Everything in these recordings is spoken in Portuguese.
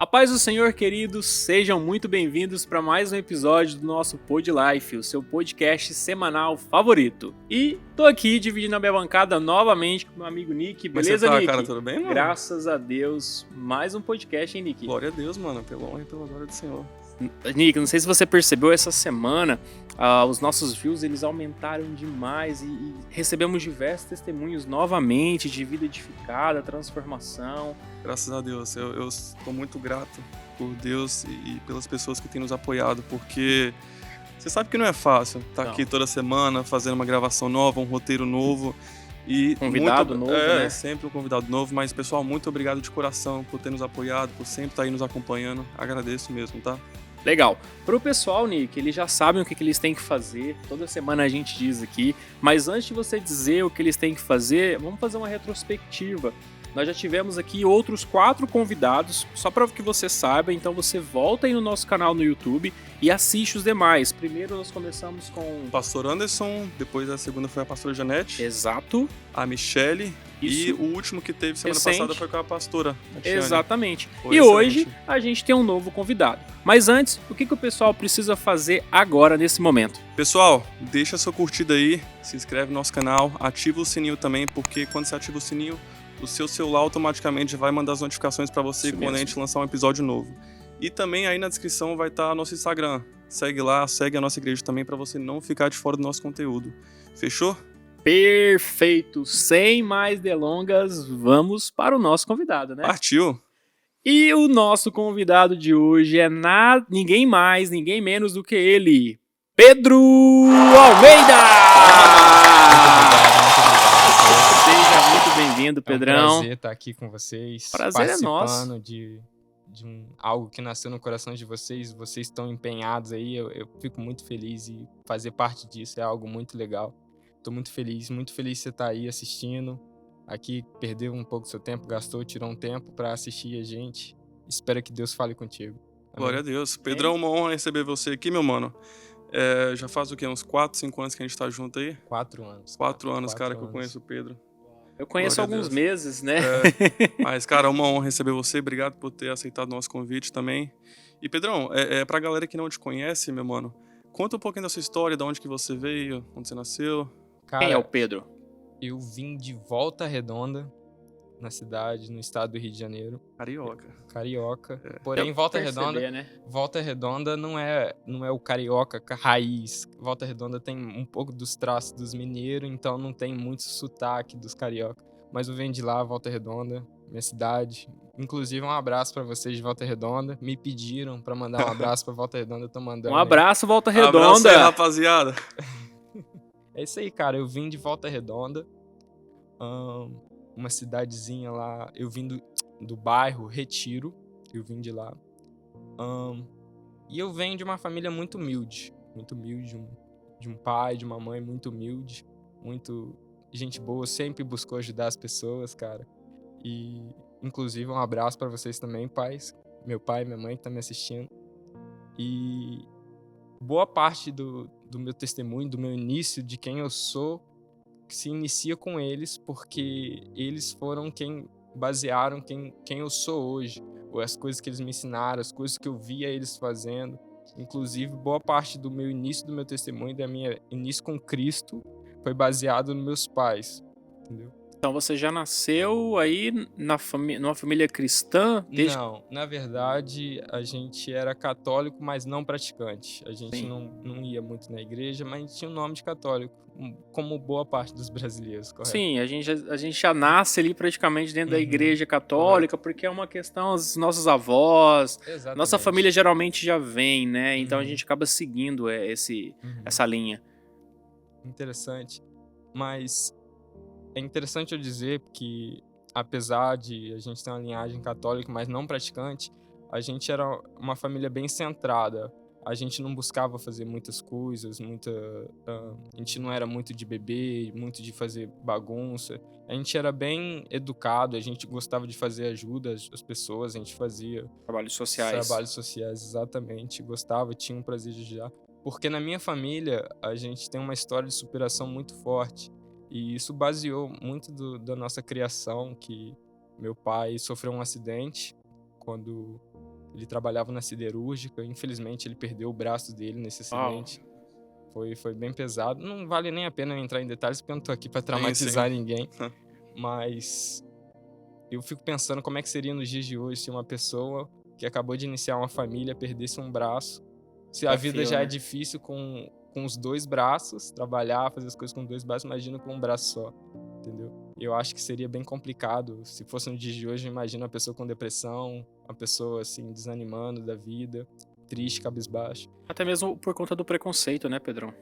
A paz do Senhor, queridos, sejam muito bem-vindos para mais um episódio do nosso Pod Life, o seu podcast semanal favorito. E tô aqui dividindo a minha bancada novamente com meu amigo Nick. Beleza, Nick? Nick? Cara, tudo bem, mano? Graças a Deus, mais um podcast, hein, Nick? Glória a Deus, mano, pela honra e pela glória do Senhor. Nick, não sei se você percebeu, essa semana os nossos views eles aumentaram demais e recebemos diversos testemunhos novamente de vida edificada, transformação. Graças a Deus, eu estou muito grato por Deus e pelas pessoas que têm nos apoiado, porque você sabe que não é fácil estar aqui toda semana fazendo uma gravação nova, um roteiro novo. E convidado novo, né? Sempre um convidado novo, mas pessoal, muito obrigado de coração por ter nos apoiado, por sempre estar aí nos acompanhando, agradeço mesmo, tá? Legal. Pro pessoal, Nick, eles já sabem o que eles têm que fazer. Toda semana a gente diz aqui. Mas antes de você dizer o que eles têm que fazer, vamos fazer uma retrospectiva. Nós já tivemos aqui outros 4 convidados, só para que você saiba. Então você volta aí no nosso canal no YouTube e assiste os demais. Primeiro nós começamos com o pastor Anderson, depois a segunda foi a pastora Janete. Exato. A Michele. Isso. E o último que teve semana Recente. passada foi com a pastora. Exatamente. Foi e excelente. Hoje a gente tem um novo convidado. Mas antes, o que o pessoal precisa fazer agora, nesse momento? Pessoal, deixa sua curtida aí, se inscreve no nosso canal, ativa o sininho também, porque quando você ativa o sininho, o seu celular automaticamente vai mandar as notificações para você quando a gente lançar um episódio novo. E também aí na descrição vai estar nosso Instagram. Segue lá, segue a nossa igreja também para você não ficar de fora do nosso conteúdo. Fechou? Perfeito! Sem mais delongas, vamos para o nosso convidado, né? Partiu! E o nosso convidado de hoje é ninguém mais, ninguém menos do que ele, Pedro Almeida! Seja muito bem-vindo, Pedrão. É um prazer estar aqui com vocês. Prazer é nosso. Participando de algo que nasceu no coração de vocês. Vocês estão empenhados aí. Eu fico muito feliz e fazer parte disso é algo muito legal. Tô muito feliz de você estar aí assistindo. Aqui, perdeu um pouco do seu tempo, tirou um tempo para assistir a gente. Espero que Deus fale contigo. Amém? Glória a Deus. Pedrão, uma honra receber você aqui, meu mano. Já faz o quê? Uns 4, 5 anos que a gente tá junto aí? 4 anos. 4 anos, cara, que eu conheço o Pedro. Eu conheço alguns meses, né? Mas, cara, é uma honra receber você. Obrigado por ter aceitado o nosso convite também. E, Pedrão, pra galera que não te conhece, meu mano, conta um pouquinho da sua história, de onde que você veio, onde você nasceu. Cara, quem é o Pedro? Eu vim de Volta Redonda, na cidade, no estado do Rio de Janeiro. Carioca. Porém, Volta Redonda não é o carioca raiz. Volta Redonda tem um pouco dos traços dos mineiros, então não tem muito sotaque dos carioca. Mas eu venho de lá, Volta Redonda, minha cidade. Inclusive, um abraço pra vocês de Volta Redonda. Me pediram pra mandar um abraço pra Volta Redonda, eu tô mandando. Um abraço, Volta Redonda. Abraço aí, rapaziada. É isso aí, cara. Eu vim de Volta Redonda. Uma cidadezinha lá. Eu vim do bairro Retiro. Eu vim de lá. E eu venho de uma família muito humilde. Muito humilde. De um pai, de uma mãe muito humilde. Muito gente boa. Sempre buscou ajudar as pessoas, cara. E, inclusive, um abraço pra vocês também, pais. Meu pai e minha mãe que estão me assistindo. E boa parte do meu testemunho, do meu início, de quem eu sou, que se inicia com eles, porque eles foram quem basearam quem eu sou hoje, ou as coisas que eles me ensinaram, as coisas que eu via eles fazendo. Inclusive, boa parte do meu início, do meu testemunho, da minha início com Cristo, foi baseado nos meus pais, entendeu? Então você já nasceu aí numa família cristã? Não, na verdade a gente era católico, mas não praticante. A gente não ia muito na igreja, mas a gente tinha o nome de católico, como boa parte dos brasileiros, correto? Sim, a gente já nasce ali praticamente dentro da igreja católica, porque é uma questão, os nossos avós, Exatamente. Nossa família geralmente já vem, né? Então a gente acaba seguindo essa linha. Interessante, mas é interessante eu dizer que, apesar de a gente ter uma linhagem católica, mas não praticante, a gente era uma família bem centrada. A gente não buscava fazer muitas coisas, a gente não era muito de beber, muito de fazer bagunça. A gente era bem educado, a gente gostava de fazer ajuda às pessoas, a gente fazia Trabalhos sociais, exatamente. Gostava, tinha um prazer de ajudar. Porque na minha família, a gente tem uma história de superação muito forte. E isso baseou muito da nossa criação, que meu pai sofreu um acidente quando Ele trabalhava na siderúrgica, infelizmente ele perdeu o braço dele nesse acidente. Foi bem pesado. Não vale nem a pena entrar em detalhes, porque eu não tô aqui pra traumatizar ninguém. Mas eu fico pensando como é que seria nos dias de hoje se uma pessoa que acabou de iniciar uma família perdesse um braço. Se a vida já é difícil com os 2 braços, trabalhar, fazer as coisas com 2 braços, imagina com um braço só, entendeu? Eu acho que seria bem complicado. Se fosse no dia de hoje, imagina uma pessoa com depressão, uma pessoa assim, desanimando da vida, triste, cabisbaixo. Até mesmo por conta do preconceito, né, Pedrão?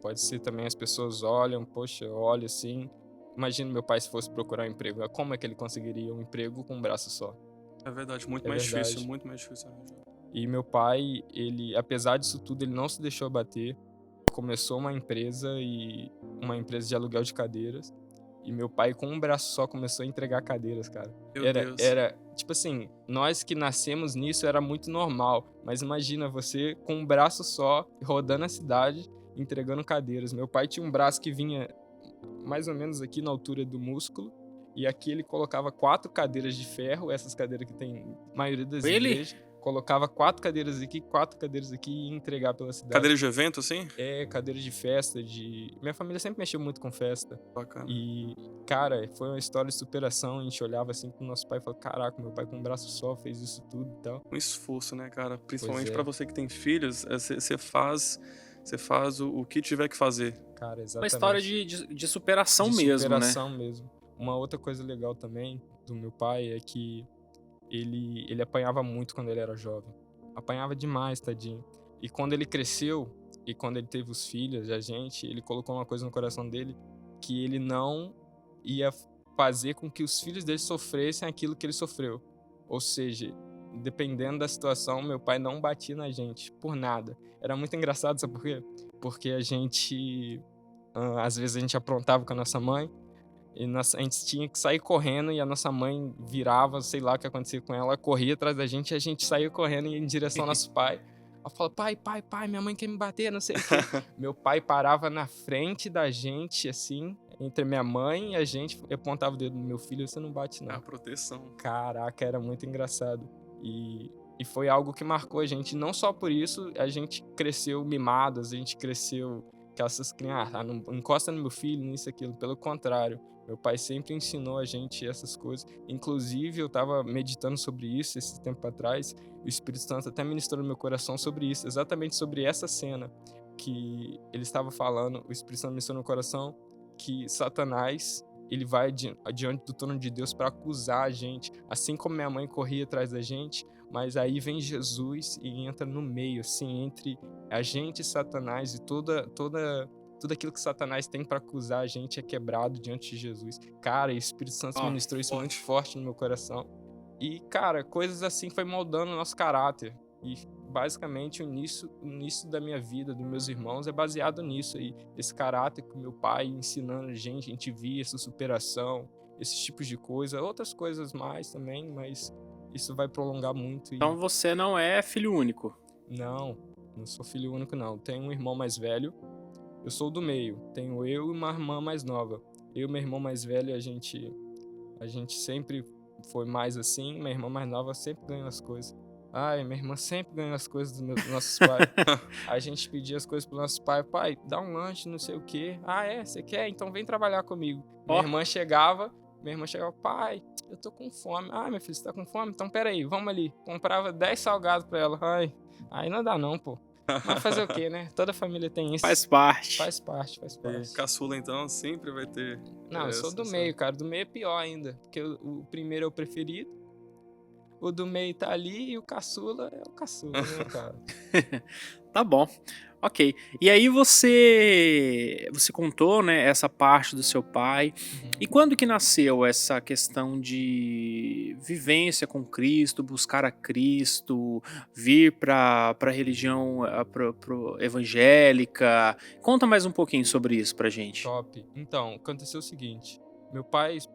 Pode ser também as pessoas olham, poxa, olha assim. Imagina meu pai se fosse procurar um emprego. Como é que ele conseguiria um emprego com um braço só? É verdade, muito mais difícil, muito mais difícil arranjar. E meu pai, ele, apesar disso tudo, ele não se deixou abater. Começou uma empresa de aluguel de cadeiras. E meu pai, com um braço só, começou a entregar cadeiras, cara. Meu Deus. Era, tipo assim, nós que nascemos nisso era muito normal. Mas imagina você com um braço só, rodando a cidade, entregando cadeiras. Meu pai tinha um braço que vinha mais ou menos aqui na altura do músculo. E aqui ele colocava 4 cadeiras de ferro, essas cadeiras que tem na maioria das igrejas. Colocava 4 cadeiras aqui, 4 cadeiras aqui e ia entregar pela cidade. Cadeira de evento, assim? É, cadeira de festa, Minha família sempre mexeu muito com festa. Bacana. E, cara, foi uma história de superação. A gente olhava assim pro nosso pai e falava, caraca, meu pai com um braço só fez isso tudo e tal. Um esforço, né, cara? Principalmente Pois é. pra você que tem filhos, você faz o que tiver que fazer. Cara, exatamente. Uma história de superação mesmo, né? Superação mesmo. Uma outra coisa legal também do meu pai é que ele apanhava muito quando ele era jovem. Apanhava demais, tadinho. E quando ele cresceu, e quando ele teve os filhos, ele colocou uma coisa no coração dele, que ele não ia fazer com que os filhos dele sofressem aquilo que ele sofreu. Ou seja, dependendo da situação, meu pai não batia na gente, por nada. Era muito engraçado, sabe por quê? Porque às vezes a gente aprontava com a nossa mãe, e a gente tinha que sair correndo e a nossa mãe virava, sei lá o que acontecia com ela, corria atrás da gente e a gente saía correndo em direção ao nosso pai. Ela falava, pai, minha mãe quer me bater, não sei o quê. Meu pai parava na frente da gente, assim, entre minha mãe e a gente, eu apontava o dedo no meu filho, você não bate não. A proteção. Caraca, era muito engraçado. E foi algo que marcou a gente. Não só por isso, a gente cresceu mimados, a gente cresceu que essas crianças, não encosta no meu filho, nisso, aquilo. Pelo contrário, meu pai sempre ensinou a gente essas coisas. Inclusive, eu estava meditando sobre isso esse tempo atrás. O Espírito Santo até ministrou no meu coração sobre isso, exatamente sobre essa cena que ele estava falando. O Espírito Santo ministrou no meu coração que Satanás, ele vai diante do trono de Deus para acusar a gente, assim como minha mãe corria atrás da gente, mas aí vem Jesus e entra no meio, assim, entre a gente e Satanás, e tudo aquilo que Satanás tem para acusar a gente é quebrado diante de Jesus. Cara, e o Espírito Santo ministrou isso muito forte no meu coração. E, cara, coisas assim foi moldando o nosso caráter. E, basicamente, o início da minha vida, dos meus irmãos, é baseado nisso aí. Esse caráter que o meu pai ensinando a gente via essa superação, esses tipos de coisa. Outras coisas mais também, mas isso vai prolongar muito. Então você não é filho único? Não sou filho único, não. Tenho um irmão mais velho. Eu sou do meio. Tenho eu e uma irmã mais nova. Eu e meu irmão mais velho, a gente sempre foi mais assim. Minha irmã mais nova sempre ganhou as coisas. Ai, minha irmã sempre ganhou as coisas dos nossos pais. A gente pedia as coisas pro nosso pai. Pai, dá um lanche, não sei o quê. Ah, é? Você quer? Então vem trabalhar comigo. Minha irmã chegava, pai, eu tô com fome. Ah, meu filho, você tá com fome? Então peraí, vamos ali. Comprava 10 salgados pra ela. Ai, aí não dá não, pô. Mas fazer o quê, né? Toda família tem isso. Faz parte. Faz parte. Caçula, então, sempre vai ter... Não, eu sou do meio, cara. Do meio é pior ainda. Porque o primeiro é o preferido. O do meio tá ali e o caçula é o caçula, né, cara? Tá bom. Ok. E aí você contou, né, essa parte do seu pai. Uhum. E quando que nasceu essa questão de vivência com Cristo, buscar a Cristo, vir para a religião pro evangélica? Conta mais um pouquinho sobre isso pra gente. Top. Então, aconteceu o seguinte. Meus pais,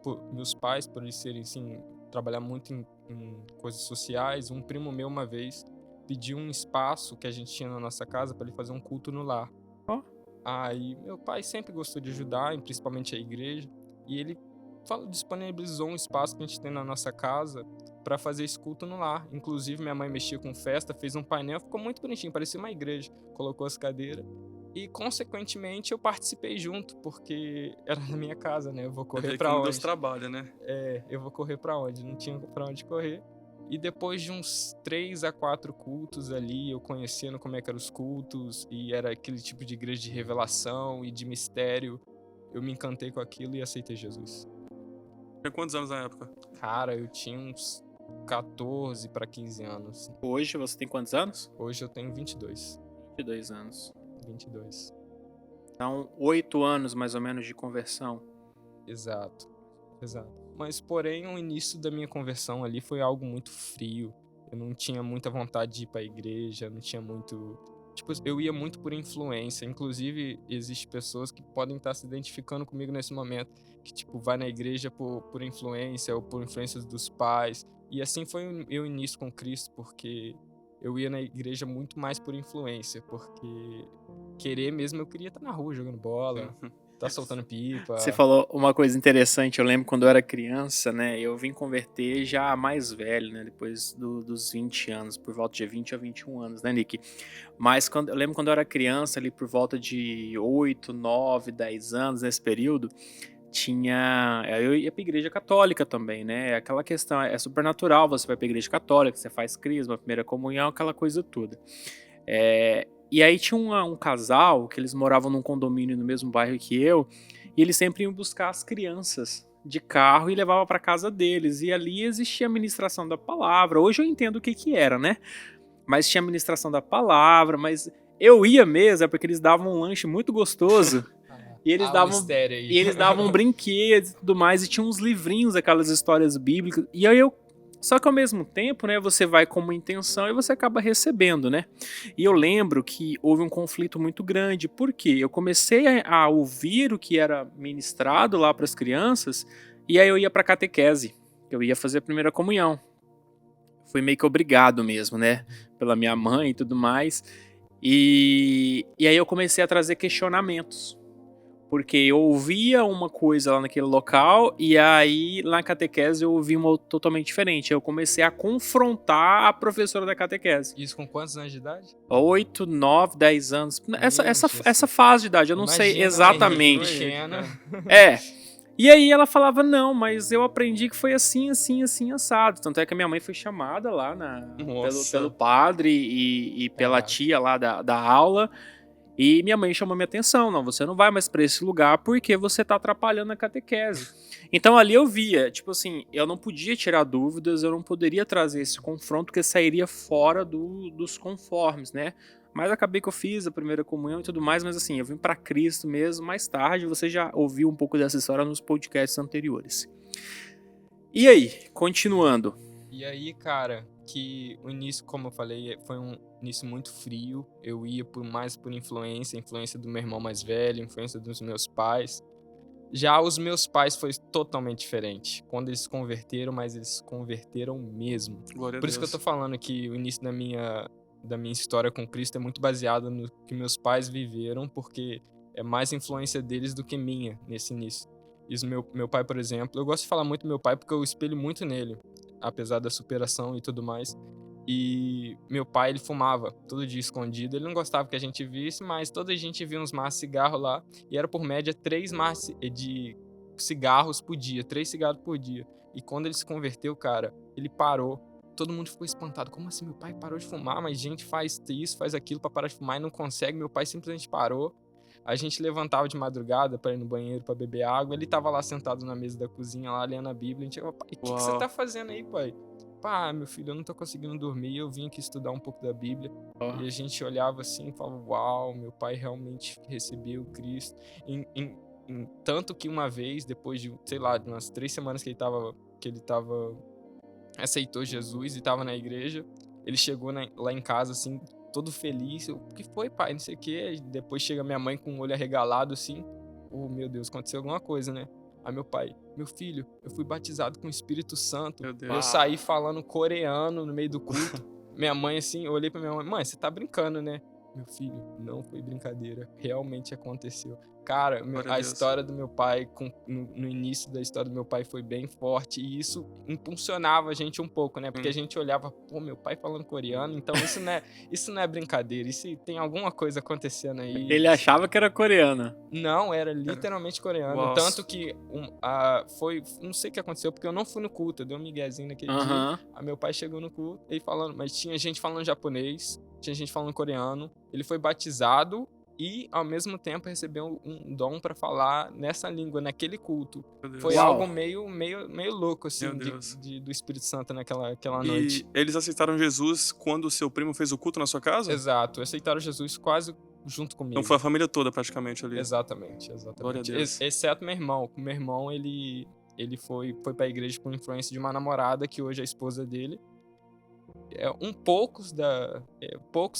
por eles serem, assim, trabalhar muito em coisas sociais, um primo meu uma vez pediu um espaço que a gente tinha na nossa casa para ele fazer um culto no lar. Aí meu pai sempre gostou de ajudar, principalmente a igreja, e ele disponibilizou um espaço que a gente tem na nossa casa para fazer esse culto no lar. Inclusive, minha mãe mexia com festa, fez um painel, ficou muito bonitinho, parecia uma igreja. Colocou as cadeiras. E, consequentemente, eu participei junto, porque era na minha casa, né? Eu vou correr pra onde? Deus trabalha, né? Eu vou correr pra onde? Não tinha pra onde correr. E depois de uns 3 a 4 cultos ali, eu conhecendo como é que eram os cultos, e era aquele tipo de igreja de revelação e de mistério, eu me encantei com aquilo e aceitei Jesus. Tinha quantos anos na época? Cara, eu tinha uns 14 para 15 anos. Hoje você tem quantos anos? Hoje eu tenho 22. 22 anos. 22. Então, 8 anos mais ou menos de conversão. Exato. Mas, porém, o início da minha conversão ali foi algo muito frio. Eu não tinha muita vontade de ir pra igreja, não tinha muito... Tipo, eu ia muito por influência. Inclusive, existem pessoas que podem estar se identificando comigo nesse momento, que, tipo, vai na igreja por influência ou por influências dos pais. E assim foi o meu início com Cristo, porque eu ia na igreja muito mais por influência, porque querer mesmo, eu queria estar na rua jogando bola, tá soltando pipa. Você falou uma coisa interessante, eu lembro quando eu era criança, né, eu vim converter já mais velho, né, depois dos 20 anos, por volta de 20 a 21 anos, né, Nick? Mas eu lembro quando eu era criança, ali por volta de 8, 9, 10 anos, nesse período, eu ia pra igreja católica também, né, aquela questão, é super natural, você vai pra igreja católica, você faz crisma, primeira comunhão, aquela coisa toda. E aí tinha um casal que eles moravam num condomínio no mesmo bairro que eu, e eles sempre iam buscar as crianças de carro e levavam para casa deles, e ali existia a ministração da palavra. Hoje eu entendo o que era, né? Mas tinha a ministração da palavra, mas eu ia mesmo, porque eles davam um lanche muito gostoso. E eles davam brinquedos e tudo mais, e tinha uns livrinhos, aquelas histórias bíblicas. E aí só que ao mesmo tempo, né, você vai com uma intenção e você acaba recebendo, né? E eu lembro que houve um conflito muito grande, porque eu comecei a ouvir o que era ministrado lá para as crianças, e aí eu ia para catequese, eu ia fazer a primeira comunhão. Fui meio que obrigado mesmo, né, pela minha mãe e tudo mais. E aí eu comecei a trazer questionamentos. Porque eu ouvia uma coisa lá naquele local e aí lá na catequese eu ouvi uma totalmente diferente. Eu comecei a confrontar a professora da catequese. Isso com quantos anos de idade? 8, 9, 10 anos. Essa fase de idade, eu não sei exatamente. E aí ela falava, não, mas eu aprendi que foi assim, assim, assim, assado. Tanto é que a minha mãe foi chamada lá pelo padre e pela tia lá da aula. E minha mãe chamou minha atenção, não, você não vai mais pra esse lugar porque você tá atrapalhando a catequese. Então ali eu via, tipo assim, eu não podia tirar dúvidas, eu não poderia trazer esse confronto que sairia fora dos conformes, né? Mas acabei que eu fiz a primeira comunhão e tudo mais, mas assim, eu vim pra Cristo mesmo mais tarde, você já ouviu um pouco dessa história nos podcasts anteriores. E aí, continuando. E aí, cara, que o início, como eu falei, foi um início muito frio. Eu ia mais por influência do meu irmão mais velho, influência dos meus pais. Já os meus pais foi totalmente diferente. Quando eles se converteram, mas eles se converteram mesmo. Por isso que eu tô falando que o início da minha história com Cristo é muito baseado no que meus pais viveram, porque é mais influência deles do que minha nesse início. Isso, meu pai, por exemplo, eu gosto de falar muito do meu pai porque eu espelho muito nele, apesar da superação e tudo mais. E meu pai, ele fumava todo dia escondido. Ele não gostava que a gente visse, mas toda a gente via uns maços de cigarro lá. E era por média 3 maços de cigarros por dia, 3 cigarros por dia. E quando ele se converteu, cara, ele parou. Todo mundo ficou espantado. Como assim? Meu pai parou de fumar, mas gente faz isso, faz aquilo pra parar de fumar e não consegue. Meu pai simplesmente parou. A gente levantava de madrugada pra ir no banheiro pra beber água. Ele tava lá sentado na mesa da cozinha, lá lendo a Bíblia. A gente falava, pai, o que você tá fazendo aí, pai? Pá, meu filho, eu não tô conseguindo dormir, eu vim aqui estudar um pouco da Bíblia. E a gente olhava assim e falava, uau, meu pai realmente recebeu Cristo. Tanto que uma vez, depois de, sei lá, de umas 3 semanas que ele aceitou Jesus e tava na igreja, ele chegou lá em casa, assim, todo feliz. O que foi, pai? Não sei o quê. Depois chega minha mãe com o olho arregalado, assim. Oh, meu Deus, aconteceu alguma coisa, né? Aí meu pai, meu filho, eu fui batizado com o Espírito Santo. Eu saí falando coreano no meio do culto. Minha mãe, assim, eu olhei pra minha mãe, mãe, você tá brincando, né? meu filho, não foi brincadeira, realmente aconteceu. Cara, Glória a a Deus. história do meu pai, no início da história do meu pai foi bem forte e isso impulsionava a gente um pouco, né? Porque a gente olhava, pô, meu pai falando coreano, então isso não é brincadeira, isso tem alguma coisa acontecendo aí. Ele achava que era coreana. Não, era literalmente coreano. Uau. Tanto que não sei o que aconteceu, porque eu não fui no culto, eu dei um miguezinho naquele dia. Aham. Aí meu pai chegou no culto, ele falando, mas tinha gente falando japonês, tinha gente falando coreano. Ele foi batizado e, ao mesmo tempo, recebeu um dom pra falar nessa língua, naquele culto. Meu Deus. Foi Uau. algo meio louco, assim, Meu Deus. do Espírito Santo naquela noite. E eles aceitaram Jesus quando o seu primo fez o culto na sua casa? Exato, aceitaram Jesus quase junto comigo. Então foi a família toda praticamente ali. Exatamente. Glória a Deus. Exceto meu irmão. O meu irmão, ele foi pra igreja por influência de uma namorada, que hoje é a esposa dele. Poucos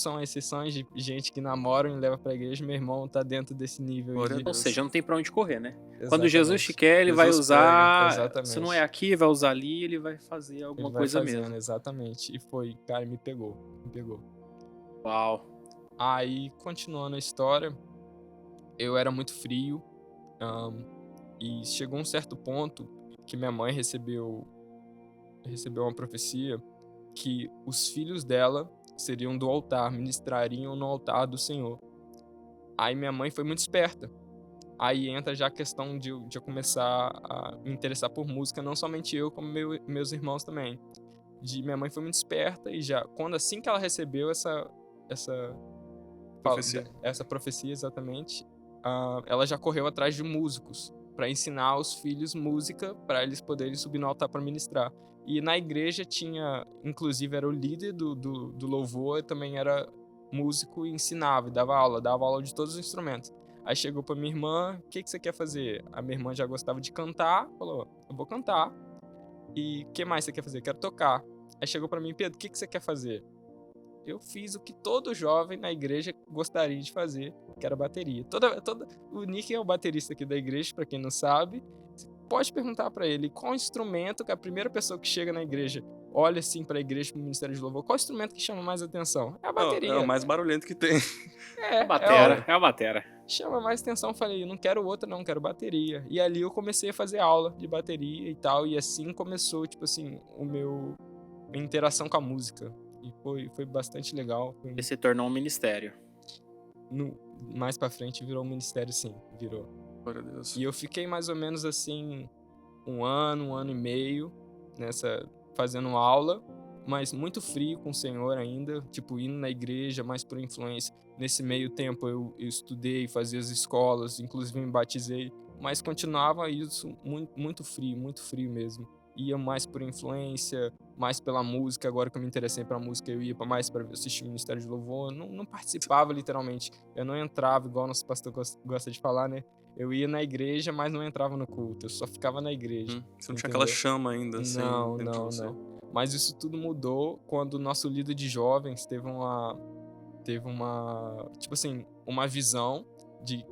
são exceções de gente que namoram e leva pra igreja. Meu irmão tá dentro desse nível. Glória a de... Ou seja, não tem pra onde correr, né? Quando Exatamente. Jesus te quer, ele vai Jesus usar. pega, exatamente. Se não é aqui, vai usar ali, ele vai fazer alguma Ele vai coisa fazendo, mesmo. exatamente. E foi, cara, me pegou. Uau. Aí, continuando a história, eu era muito frio, e chegou um certo ponto que minha mãe recebeu uma profecia que os filhos dela seriam do altar, ministrariam no altar do Senhor. Aí minha mãe foi muito esperta. Aí entra já a questão de eu começar a me interessar por música, não somente eu, como meus irmãos também. Minha mãe foi muito esperta e já, assim que ela recebeu essa Profecia. essa profecia exatamente, ela já correu atrás de músicos para ensinar os filhos música para eles poderem subir no altar para ministrar. E na igreja tinha, inclusive era o líder do louvor, também era músico e ensinava, dava aula de todos os instrumentos. Aí chegou pra minha irmã, o que você quer fazer? A minha irmã já gostava de cantar, falou, eu vou cantar. E o que mais você quer fazer? Quero tocar. Aí chegou pra mim, Pedro, o que você quer fazer? Eu fiz o que todo jovem na igreja gostaria de fazer, que era bateria. O Nick é o baterista aqui da igreja, pra quem não sabe. Você pode perguntar pra ele qual instrumento que a primeira pessoa que chega na igreja olha assim pra igreja, pro ministério de louvor, qual instrumento que chama mais atenção? É a bateria. É o mais barulhento que tem. É a batera. Chama mais atenção, falei, eu não quero outra não, quero bateria. E ali eu comecei a fazer aula de bateria e tal, e assim começou, tipo assim, minha interação com a música. E foi bastante legal. E se tornou um ministério. Mais pra frente virou um ministério, sim, virou. Glória a Deus. E eu fiquei mais ou menos assim, um ano e meio, fazendo aula, mas muito frio com o Senhor ainda, tipo, indo na igreja, mais por influência. Nesse meio tempo eu estudei, fazia as escolas, inclusive me batizei, mas continuava isso muito frio mesmo. Ia mais por influência, mais pela música. Agora que eu me interessei pra música, eu ia mais para assistir o Ministério de Louvor. Não participava literalmente. Eu não entrava, igual nosso pastor gosta de falar, né? Eu ia na igreja, mas não entrava no culto. Eu só ficava na igreja. Você não tinha aquela chama ainda, assim, Não. você. Mas isso tudo mudou quando o nosso líder de jovens teve tipo assim, uma visão de,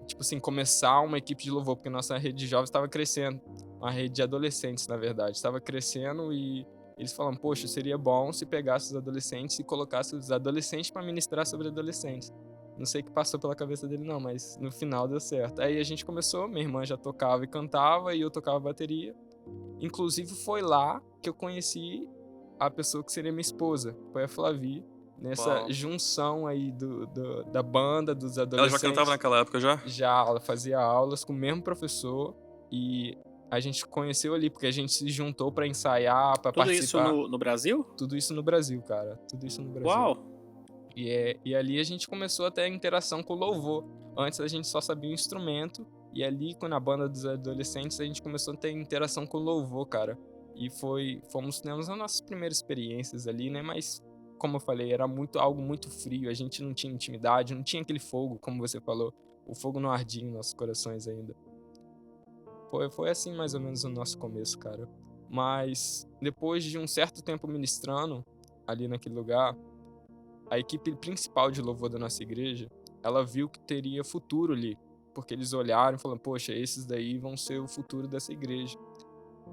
tipo assim, começar uma equipe de louvor, porque nossa rede de jovens estava crescendo. Uma rede de adolescentes, na verdade. Estava crescendo e eles falaram, poxa, seria bom se pegasse os adolescentes e colocasse os adolescentes para ministrar sobre adolescentes. Não sei o que passou pela cabeça dele não, mas no final deu certo. Aí a gente começou, minha irmã já tocava e cantava e eu tocava bateria. Inclusive foi lá que eu conheci a pessoa que seria minha esposa, foi a Flavi, nessa Uau. junção aí da banda, dos Ela adolescentes. já cantava naquela época já? Já, ela fazia aulas com o mesmo professor e a gente conheceu ali, porque a gente se juntou pra ensaiar, pra Tudo participar. isso no Brasil? Tudo isso no Brasil, cara. Tudo isso no Brasil. Uau! E ali a gente começou a ter a interação com o louvor. Antes a gente só sabia o instrumento. E ali, com a banda dos adolescentes, a gente começou a ter interação com o louvor, cara. E temos as nossas primeiras experiências ali, né? Mas, como eu falei, era algo muito frio. A gente não tinha intimidade, não tinha aquele fogo, como você falou. O fogo não ardia em nossos corações ainda. Foi assim mais ou menos o nosso começo, cara. Mas depois de um certo tempo ministrando ali naquele lugar, a equipe principal de louvor da nossa igreja, ela viu que teria futuro ali. Porque eles olharam e falaram, poxa, esses daí vão ser o futuro dessa igreja.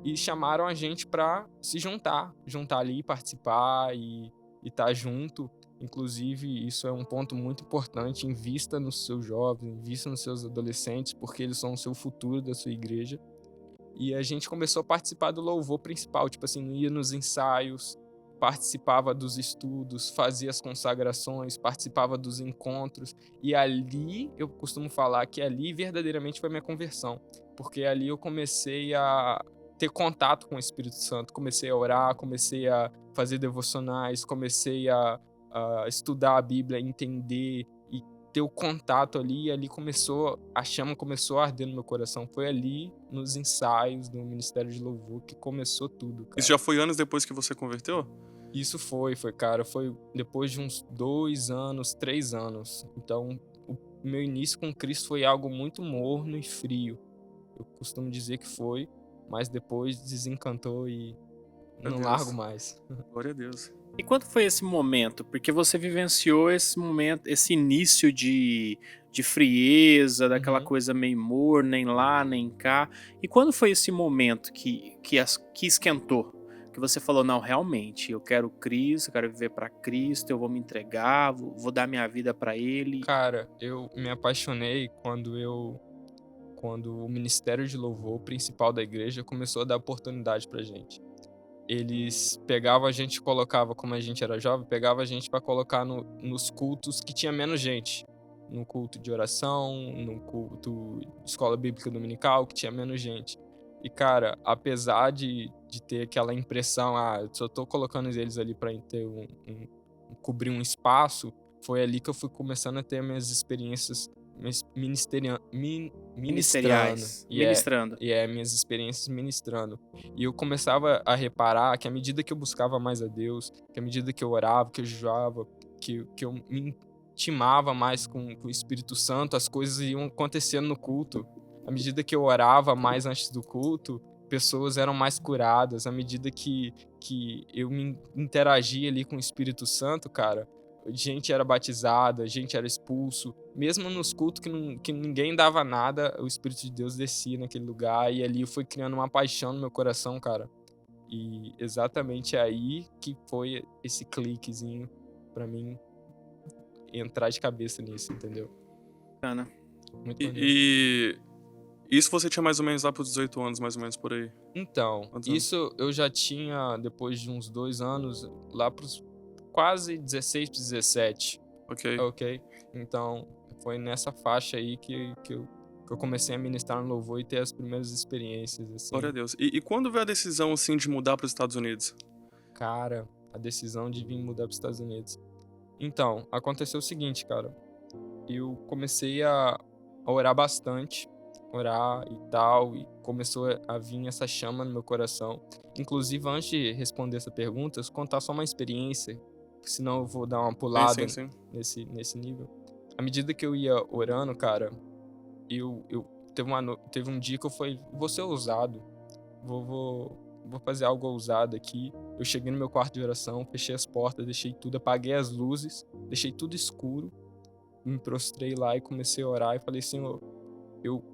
E chamaram a gente pra se juntar ali, participar e estar junto. Inclusive, isso é um ponto muito importante. Invista nos seus jovens, invista nos seus adolescentes, porque eles são o seu futuro da sua igreja. E a gente começou a participar do louvor principal, tipo assim, ia nos ensaios, participava dos estudos, fazia as consagrações, participava dos encontros. E ali, eu costumo falar que ali verdadeiramente foi a minha conversão, porque ali eu comecei a ter contato com o Espírito Santo, comecei a orar, comecei a fazer devocionais, comecei a estudar a Bíblia, entender e ter o contato ali, e ali a chama começou a arder no meu coração. Foi ali, nos ensaios do Ministério de Louvor, que começou tudo, cara. Isso já foi anos depois que você converteu? Isso cara, foi depois de uns 2 anos, 3 anos. Então, o meu início com Cristo foi algo muito morno e frio. Eu costumo dizer que foi, mas depois desencantou e Meu não Deus. largo mais. Glória a Deus. E quando foi esse momento? Porque você vivenciou esse momento, esse início de frieza, daquela Uhum. coisa meio morna, nem lá, nem cá. E quando foi esse momento que esquentou? Que você falou, não, realmente, eu quero Cristo, eu quero viver para Cristo, eu vou me entregar, vou dar minha vida para Ele. Cara, eu me apaixonei quando o Ministério de Louvor principal da igreja começou a dar oportunidade pra gente. Eles pegavam a gente e colocavam, como a gente era jovem, pegava a gente para colocar nos cultos que tinha menos gente. No culto de oração, no culto de escola bíblica dominical, que tinha menos gente. E, cara, apesar de ter aquela impressão, eu só tô colocando eles ali para ter cobrir um espaço, foi ali que eu fui começando a ter minhas experiências ministrando. Ministrando. Minhas experiências ministrando. E eu começava a reparar que à medida que eu buscava mais a Deus, que à medida que eu orava, que eu jejuava, que eu me intimava mais com o Espírito Santo, as coisas iam acontecendo no culto. À medida que eu orava mais antes do culto, pessoas eram mais curadas. À medida que eu me interagia ali com o Espírito Santo, cara, gente era batizada, gente era expulso. Mesmo nos cultos que ninguém dava nada, o Espírito de Deus descia naquele lugar. E ali foi criando uma paixão no meu coração, cara. E exatamente aí que foi esse cliquezinho pra mim entrar de cabeça nisso, entendeu? Bacana. Muito maneiro. E isso você tinha mais ou menos lá pros 18 anos, mais ou menos por aí? Então, Quantos anos? isso eu já tinha, depois de uns 2 anos, lá pros quase 16 para 17. Ok. Ok? Então, foi nessa faixa aí que eu comecei a ministrar no louvor e ter as primeiras experiências, assim. Glória a Deus. E quando veio a decisão, assim, de mudar para os Estados Unidos? Cara, a decisão de vir mudar para os Estados Unidos. Então, aconteceu o seguinte, cara. Eu comecei a orar bastante, orar e tal, e começou a vir essa chama no meu coração. Inclusive, antes de responder essa pergunta, eu vou contar só uma experiência, senão eu vou dar uma pulada Sim. nesse nível. À medida que eu ia orando, cara, teve um dia que eu falei, vou ser ousado, vou fazer algo ousado aqui. Eu cheguei no meu quarto de oração, fechei as portas, deixei tudo, apaguei as luzes, deixei tudo escuro, me prostrei lá e comecei a orar e falei, Senhor,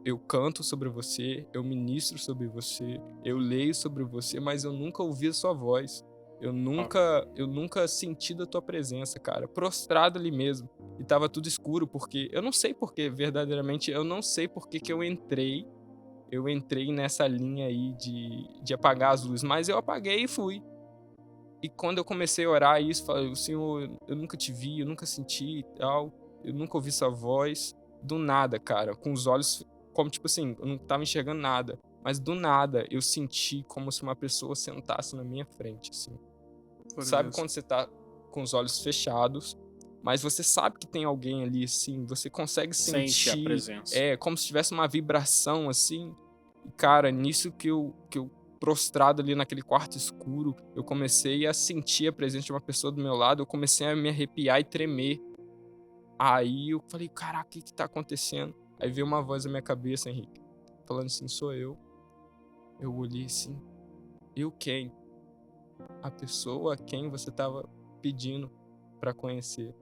eu canto sobre você, eu ministro sobre você, eu leio sobre você, mas eu nunca ouvi a sua voz. Eu nunca senti da tua presença, cara. Prostrado ali mesmo. E tava tudo escuro, porque eu não sei porque, verdadeiramente, eu não sei porque que eu entrei nessa linha aí de apagar as luzes, mas eu apaguei e fui. E quando eu comecei a orar isso, falei, Senhor, eu nunca te vi, eu nunca senti e tal, eu nunca ouvi sua voz. Do nada, cara, com os olhos, como tipo assim, eu não tava enxergando nada, mas do nada eu senti como se uma pessoa sentasse na minha frente, assim. Glória a Sabe Deus. quando você tá com os olhos fechados, mas você sabe que tem alguém ali, assim, você consegue Sente a sentir, presença. como se tivesse uma vibração, assim. E, cara, nisso que eu prostrado ali naquele quarto escuro, eu comecei a sentir a presença de uma pessoa do meu lado, eu comecei a me arrepiar e tremer. Aí eu falei, caraca, o que tá acontecendo? Aí veio uma voz na minha cabeça, Henrique, falando assim, sou eu. Eu olhei assim, eu quem? A pessoa a quem você tava pedindo pra conhecer.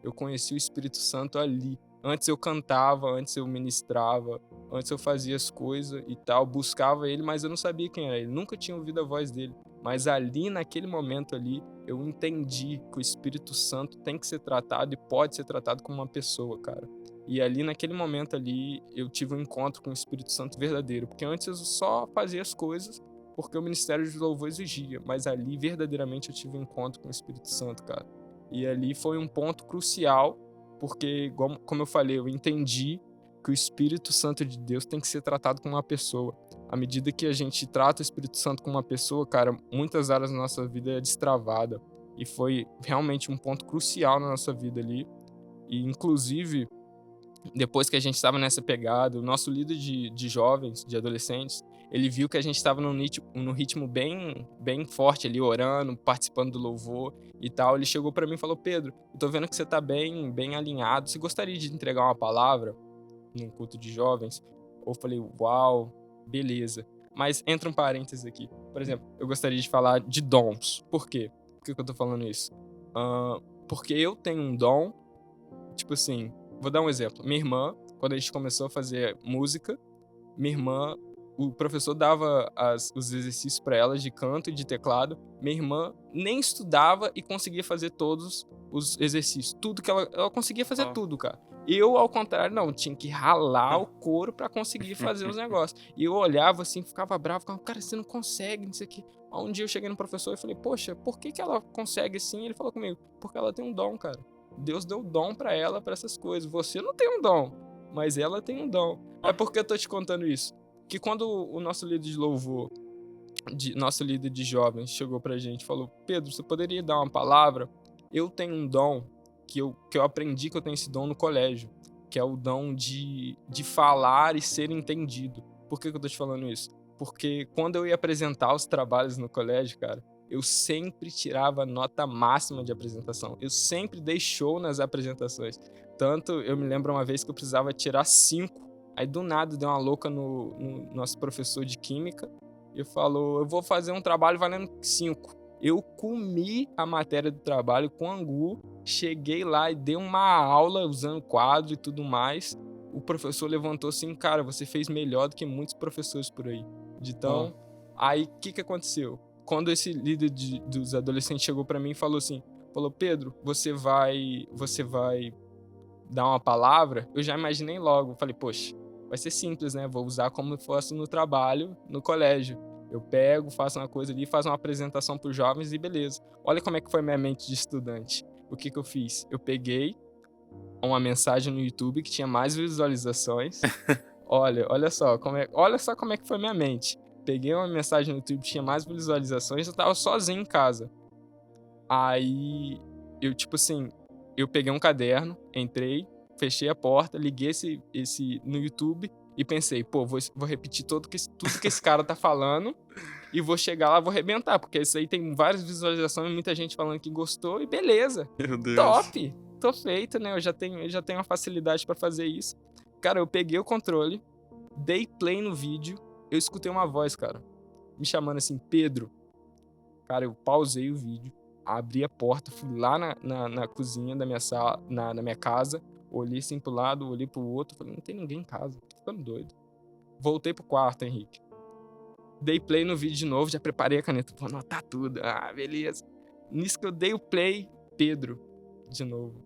Eu conheci o Espírito Santo ali. Antes eu cantava, antes eu ministrava, antes eu fazia as coisas e tal, buscava ele, mas eu não sabia quem era ele. Nunca tinha ouvido a voz dele. Mas ali, naquele momento ali, eu entendi que o Espírito Santo tem que ser tratado e pode ser tratado como uma pessoa, cara. E ali, naquele momento ali, eu tive um encontro com o Espírito Santo verdadeiro. Porque antes eu só fazia as coisas porque o Ministério de Louvor exigia. Mas ali, verdadeiramente, eu tive um encontro com o Espírito Santo, cara. E ali foi um ponto crucial, porque, como eu falei, eu entendi que o Espírito Santo de Deus tem que ser tratado como uma pessoa. À medida que a gente trata o Espírito Santo como uma pessoa, cara, muitas áreas da nossa vida é destravada. E foi realmente um ponto crucial na nossa vida ali. E, inclusive, depois que a gente estava nessa pegada, o nosso líder de jovens, de adolescentes, ele viu que a gente estava no ritmo bem forte ali, orando, participando do louvor e tal. Ele chegou para mim e falou: Pedro, eu tô vendo que você tá bem alinhado. Você gostaria de entregar uma palavra num culto de jovens? Eu falei: uau, beleza. Mas entra um parênteses aqui. Por exemplo, eu gostaria de falar de dons. Por quê? Por que eu tô falando isso? Porque eu tenho um dom, tipo assim, vou dar um exemplo. Minha irmã, quando a gente começou a fazer música, minha irmã, o professor dava os exercícios para ela de canto e de teclado. Minha irmã nem estudava e conseguia fazer todos os exercícios. Tudo que ela conseguia fazer tudo, cara. Eu, ao contrário, não. Tinha que ralar o couro para conseguir fazer os negócios. E eu olhava assim, ficava bravo, ficava: cara, você não consegue, não sei o quê. Um dia eu cheguei no professor e falei: poxa, por que ela consegue assim? Ele falou comigo: porque ela tem um dom, cara. Deus deu dom pra ela, pra essas coisas. Você não tem um dom, mas ela tem um dom. É porque eu tô te contando isso. Que quando o nosso líder de louvor, nosso líder de jovens, chegou pra gente e falou: Pedro, você poderia dar uma palavra? Eu tenho um dom que eu aprendi que eu tenho esse dom no colégio, que é o dom de falar e ser entendido. Por que eu tô te falando isso? Porque quando eu ia apresentar os trabalhos no colégio, cara, eu sempre tirava nota máxima de apresentação. Eu sempre dei show nas apresentações. Tanto, eu me lembro uma vez que eu precisava tirar 5. Aí, do nada, deu uma louca no nosso professor de química e falou: eu vou fazer um trabalho valendo 5. Eu comi a matéria do trabalho com angu, cheguei lá e dei uma aula usando quadro e tudo mais. O professor levantou assim: cara, você fez melhor do que muitos professores por aí. Então, aí, o que aconteceu? Quando esse líder dos adolescentes chegou pra mim e falou assim, Pedro, você vai dar uma palavra? Eu já imaginei logo, falei: poxa, vai ser simples, né? Vou usar como fosse no trabalho, no colégio. Eu pego, faço uma coisa ali, faço uma apresentação pros jovens e beleza. Olha como é que foi minha mente de estudante. O que eu fiz? Eu peguei uma mensagem no YouTube que tinha mais visualizações. Olha só como é que foi minha mente. Peguei uma mensagem no YouTube que tinha mais visualizações, eu tava sozinho em casa. Aí, eu peguei um caderno, entrei, fechei a porta, liguei esse no YouTube e pensei: pô, vou repetir tudo que esse cara tá falando e vou chegar lá, vou arrebentar, porque isso aí tem várias visualizações, muita gente falando que gostou e beleza. Meu Deus. Top! Tô feito, né? Eu já tenho uma facilidade pra fazer isso. Cara, eu peguei o controle, dei play no vídeo, eu escutei uma voz, cara, me chamando assim: Pedro. Cara, eu pausei o vídeo, abri a porta, fui lá na cozinha da minha sala, na minha casa, olhei assim pro lado, olhei pro outro, falei: não tem ninguém em casa, tô ficando doido. Voltei pro quarto, Henrique. Dei play no vídeo de novo, já preparei a caneta, vou anotar tudo. Ah, beleza. Nisso que eu dei o play, Pedro, de novo.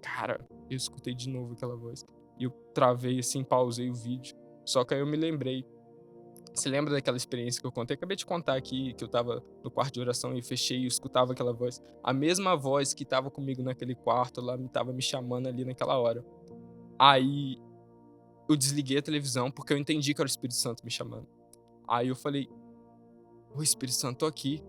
Cara, eu escutei de novo aquela voz. E eu travei assim, pausei o vídeo. Só que aí eu me lembrei. Você lembra daquela experiência que eu contei? Acabei de contar aqui que eu tava no quarto de oração e fechei e escutava aquela voz. A mesma voz que tava comigo naquele quarto lá, tava me chamando ali naquela hora. Aí eu desliguei a televisão porque eu entendi que era o Espírito Santo me chamando. Aí eu falei: ô Espírito Santo, tô aqui.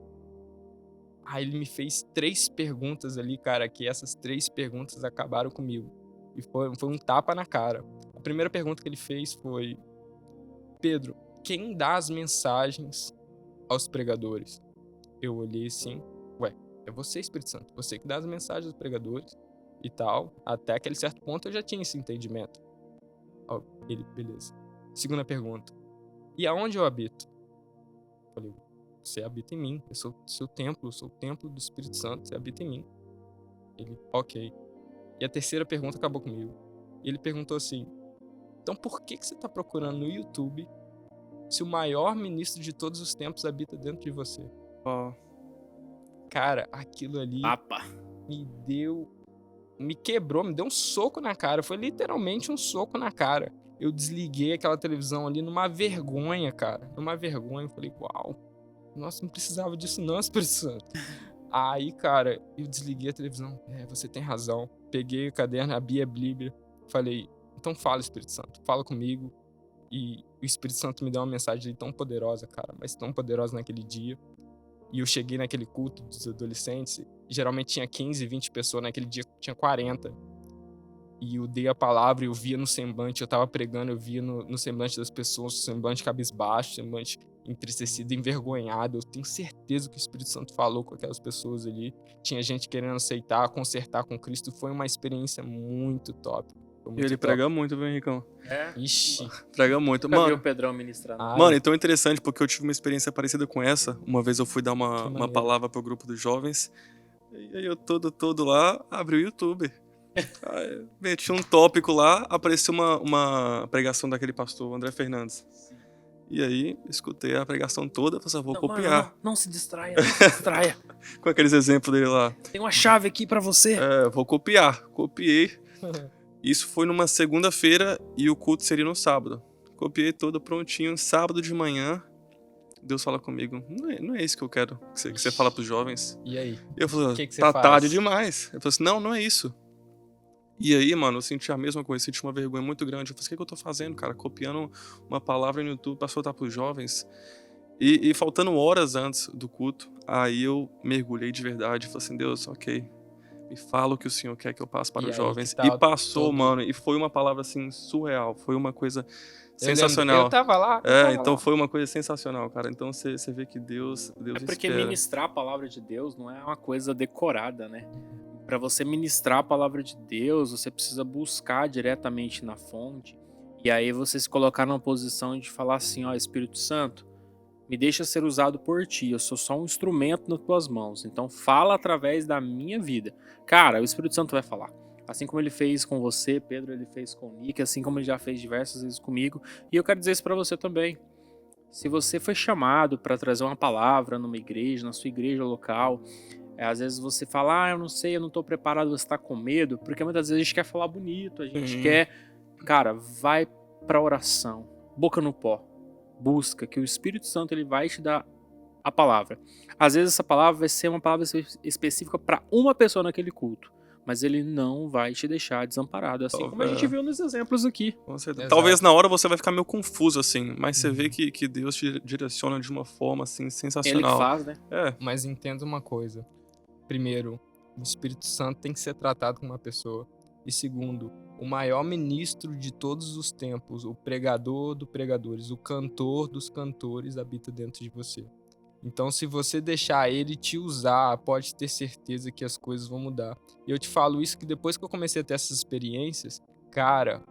Aí ele me fez 3 perguntas ali, cara, que essas 3 perguntas acabaram comigo. E foi um tapa na cara. A primeira pergunta que ele fez foi: Pedro, quem dá as mensagens aos pregadores? Eu olhei assim: ué, é você, Espírito Santo, você que dá as mensagens aos pregadores e tal. Até aquele certo ponto eu já tinha esse entendimento. Ó, ele, beleza. Segunda pergunta: e aonde eu habito? Eu falei: você habita em mim, eu sou seu templo, eu sou o templo do Espírito Santo, você habita em mim. Ele: ok. E a terceira pergunta acabou comigo. E ele perguntou assim: então por que você está procurando no YouTube se o maior ministro de todos os tempos habita dentro de você? Ó, Cara, aquilo ali Papa. me quebrou, me deu um soco na cara. Foi literalmente um soco na cara. Eu desliguei aquela televisão ali numa vergonha, cara. Numa vergonha. Eu falei, uau, nossa, não precisava disso não, Espírito Santo. Aí, cara, eu desliguei a televisão. Você tem razão. Peguei o caderno, abri a Bíblia. Falei, então fala, Espírito Santo, fala comigo. E o Espírito Santo me deu uma mensagem tão poderosa, cara, mas tão poderosa naquele dia. E eu cheguei naquele culto dos adolescentes, geralmente tinha 15, 20 pessoas, naquele dia tinha 40. E eu dei a palavra, eu via no semblante, eu tava pregando, eu via no semblante das pessoas, semblante cabisbaixo, semblante entristecido, envergonhado. Eu tenho certeza que o Espírito Santo falou com aquelas pessoas ali. Tinha gente querendo aceitar, consertar com Cristo. Foi uma experiência muito top. Foi e muito ele top. prega muito, viu, Henricão? É. Ixi. Prega muito. Nunca vi Mano, o Pedrão ministrando. Ai, mano, então é interessante porque eu tive uma experiência parecida com essa. Uma vez eu fui dar Que uma maneiro. palavra pro grupo dos jovens. E aí eu todo lá, abri o YouTube. Aí, meti um tópico lá, apareceu uma pregação daquele pastor, André Fernandes. E aí, escutei a pregação toda, falei, vou copiar. Mano, não se distraia, não se distraia. Com aqueles exemplos dele lá. Tem uma chave aqui pra você. Vou copiar. Copiei. Isso foi numa segunda-feira e o culto seria no sábado. Copiei todo prontinho. Sábado de manhã, Deus fala comigo, não é isso que eu quero que você fala pros jovens. E aí? E eu falei, Que você tá faz? tarde demais. Ele falou assim, não é isso. E aí, mano, eu senti a mesma coisa, senti uma vergonha muito grande. Eu falei, o que eu tô fazendo, cara? Copiando uma palavra no YouTube pra soltar pros jovens. E faltando horas antes do culto, aí eu mergulhei de verdade. Falei assim, Deus, ok, me fala o que o Senhor quer que eu passe para E os aí, jovens. que tal E passou, todo- mano, e foi uma palavra, assim, surreal. Foi uma coisa Eu lembro, sensacional. eu tava lá. eu tava Então lá. foi uma coisa sensacional, cara. Então você vê que Deus É porque espera. ministrar a palavra de Deus não é uma coisa decorada, né? Para você ministrar a palavra de Deus, você precisa buscar diretamente na fonte. E aí você se colocar numa posição de falar assim, ó, Espírito Santo, me deixa ser usado por ti, eu sou só um instrumento nas tuas mãos. Então fala através da minha vida. Cara, o Espírito Santo vai falar. Assim como ele fez com você, Pedro, ele fez com o Nick, assim como ele já fez diversas vezes comigo. E eu quero dizer isso para você também. Se você foi chamado para trazer uma palavra numa igreja, na sua igreja local, às vezes você fala, eu não sei, eu não tô preparado, você tá com medo, porque muitas vezes a gente quer falar bonito, a gente quer... Cara, vai pra oração, boca no pó, busca, que o Espírito Santo ele vai te dar a palavra. Às vezes essa palavra vai ser uma palavra específica para uma pessoa naquele culto, mas ele não vai te deixar desamparado, assim como a gente viu nos exemplos aqui. Com certeza. Exato. Talvez na hora você vai ficar meio confuso, assim, mas você vê que Deus te direciona de uma forma, assim, Ele que sensacional. faz, né? Mas entenda uma coisa. Primeiro, o Espírito Santo tem que ser tratado como uma pessoa. E segundo, o maior ministro de todos os tempos, o pregador dos pregadores, o cantor dos cantores habita dentro de você. Então, se você deixar ele te usar, pode ter certeza que as coisas vão mudar. E eu te falo isso que depois que eu comecei a ter essas experiências, cara,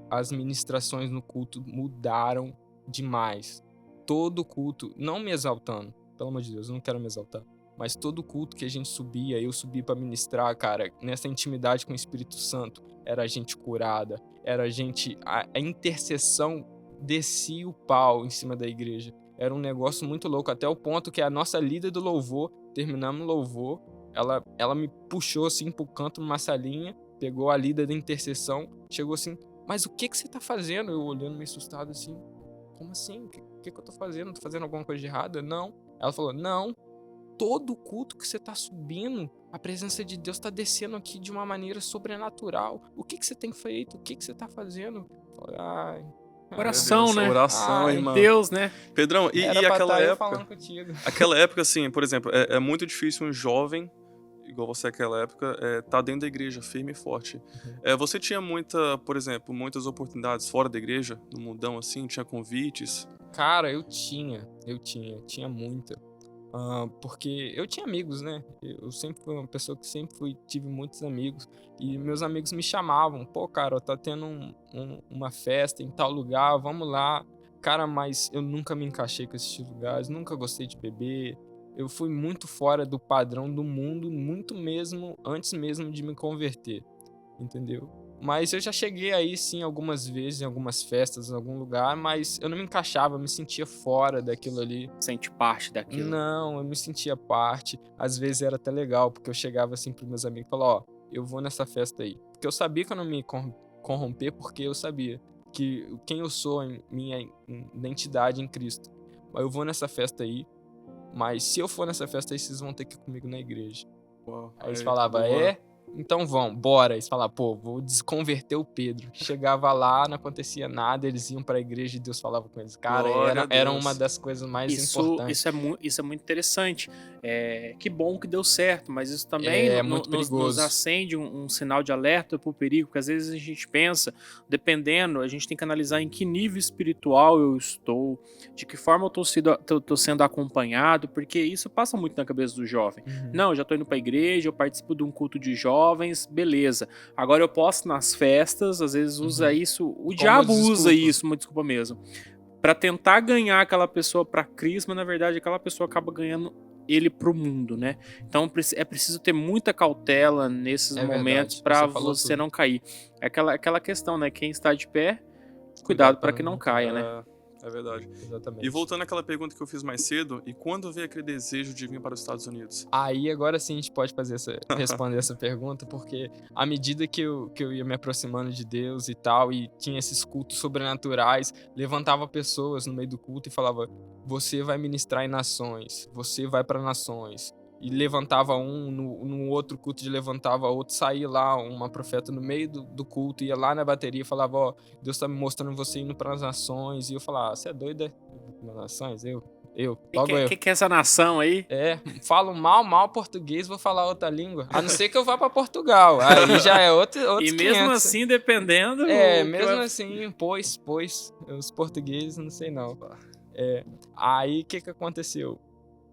as ministrações no culto mudaram demais. Todo culto, não me exaltando, pelo amor de Deus, eu não quero me exaltar. Mas todo culto que a gente subia, eu subi pra ministrar, cara, nessa intimidade com o Espírito Santo, era gente curada, era gente... A intercessão descia o pau em cima da igreja. Era um negócio muito louco, até o ponto que a nossa líder do louvor, terminamos o louvor, ela me puxou assim pro canto numa salinha, pegou a líder da intercessão, chegou assim, mas o que você tá fazendo? Eu olhando meio assustado assim, como assim? O que eu tô fazendo? Tô fazendo alguma coisa de errada? Não. Ela falou, não, todo culto que você tá subindo, a presença de Deus tá descendo aqui de uma maneira sobrenatural. O que você tem feito? O que você tá fazendo? Eu falei, ai... Oração, Deus, né? oração, Ai, irmão. Deus, né? Pedrão, e Era pra aquela tá eu época? falando contigo. Aquela época, assim, por exemplo, é muito difícil um jovem, igual você naquela época, tá dentro da igreja, firme e forte. Você tinha muitas oportunidades fora da igreja, no mundão, assim, tinha convites. Cara, eu tinha muita. Porque eu tinha amigos, né? Eu sempre fui uma pessoa que tive muitos amigos. E meus amigos me chamavam. Pô, cara, tá tendo uma festa em tal lugar, vamos lá. Cara, mas eu nunca me encaixei com esses lugares, nunca gostei de beber. Eu fui muito fora do padrão do mundo, muito mesmo, antes mesmo de me converter. entendeu? Mas eu já cheguei aí, sim, algumas vezes, em algumas festas, em algum lugar, mas eu não me encaixava, eu me sentia fora daquilo ali. Sente parte daquilo. Não, eu me sentia parte. Às vezes era até legal, porque eu chegava assim pros meus amigos e falava, ó, eu vou nessa festa aí. Porque eu sabia que eu não me corromper, porque eu sabia que quem eu sou, em minha identidade em Cristo. Mas eu vou nessa festa aí, mas se eu for nessa festa aí, vocês vão ter que ir comigo na igreja. Uau, Aí eles aí, falavam, boa. é? Então vão, bora. Eles falavam, pô, vou desconverter o Pedro. Chegava lá, não acontecia nada, eles iam pra igreja e Deus falava com eles. Cara, Glória a era Deus. uma das coisas mais importantes. Isso é muito interessante. Que bom que deu certo, mas isso também É muito nos perigoso. acende um sinal de alerta pro perigo, porque às vezes a gente pensa, dependendo, a gente tem que analisar em que nível espiritual eu estou, de que forma eu tô sendo acompanhado, porque isso passa muito na cabeça do jovem. Uhum. Não, eu já tô indo pra igreja, eu participo de um culto de jovens, beleza. Agora eu posso nas festas, às vezes usa isso, o diabo usa desculpa. isso, uma desculpa mesmo, pra tentar ganhar aquela pessoa pra Cristo, mas na verdade aquela pessoa acaba ganhando ele pro mundo, né? Então é preciso ter muita cautela nesses É momentos verdade, pra você falou você tudo. não cair. É aquela questão, né? Quem está de pé, cuidado pra que não caia, né? É verdade. Exatamente. E voltando àquela pergunta que eu fiz mais cedo, e quando veio aquele desejo de vir para os Estados Unidos? Aí agora sim a gente pode responder essa pergunta, porque à medida que eu ia me aproximando de Deus e tal, e tinha esses cultos sobrenaturais, levantava pessoas no meio do culto e falava, você vai ministrar em nações, você vai para nações. E levantava um, no outro culto levantava outro, saía lá uma profeta no meio do culto, ia lá na bateria e falava, ó, Deus tá me mostrando você indo para as nações. E eu falava, você é doido, é? Nas nações? Logo eu. Que é essa nação aí? Falo mal português, vou falar outra língua. A não ser que eu vá pra Portugal. Aí já é outros E mesmo 500. assim, dependendo... Mesmo assim, os portugueses, não sei não. Aí, o que aconteceu?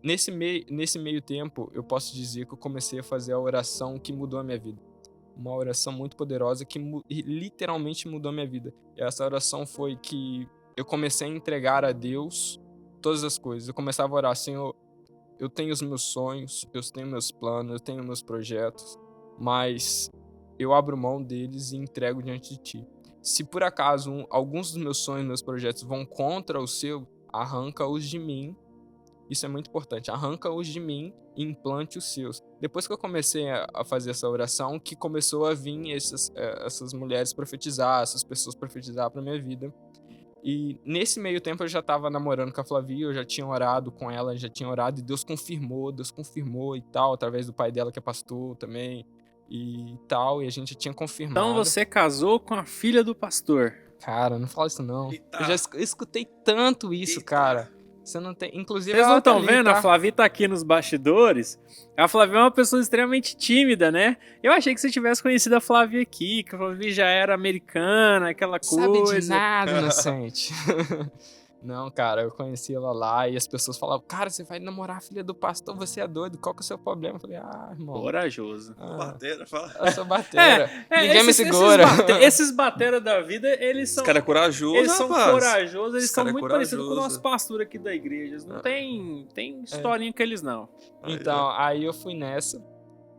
Nesse meio tempo, eu posso dizer que eu comecei a fazer a oração que mudou a minha vida. Uma oração muito poderosa que literalmente mudou a minha vida. E essa oração foi que eu comecei a entregar a Deus todas as coisas. Eu começava a orar, Senhor, eu tenho os meus sonhos, eu tenho meus planos, eu tenho meus projetos, mas eu abro mão deles e entrego diante de Ti. Se por acaso alguns dos meus sonhos, meus projetos vão contra o Seu, arranca-os de mim. Isso é muito importante. Arranca-os de mim e implante os seus. Depois que eu comecei a fazer essa oração, que começou a vir essas mulheres profetizar, essas pessoas profetizar para minha vida. E nesse meio tempo eu já estava namorando com a Flavia, eu já tinha orado com ela, já tinha orado e Deus confirmou e tal, através do pai dela que é pastor também e tal, e a gente já tinha confirmado. Então você casou com a filha do pastor. Cara, não fala isso não. Eita. Eu já escutei tanto isso, Eita. cara. Você não tem. Inclusive, Vocês não ela tá estão ali, vendo? tá? A Flavi tá aqui nos bastidores. A Flavi é uma pessoa extremamente tímida, né? Eu achei que você tivesse conhecido a Flavi aqui, que a Flavi já era americana, aquela Sabe coisa. de nada, inocente. Não, cara, eu conheci ela lá e as pessoas falavam, cara, você vai namorar a filha do pastor, você é doido, qual que é o seu problema? Eu falei, irmão. Corajoso. Bateira, fala. Eu sou bateira. Ninguém me esses segura. Esses batera da vida, eles são... Esse cara é corajoso, Eles são rapaz. corajosos, eles Esse são cara é muito parecidos com o corajoso. nosso pastor aqui da igreja. Eles não tem historinha com eles, não. Então, aí eu fui nessa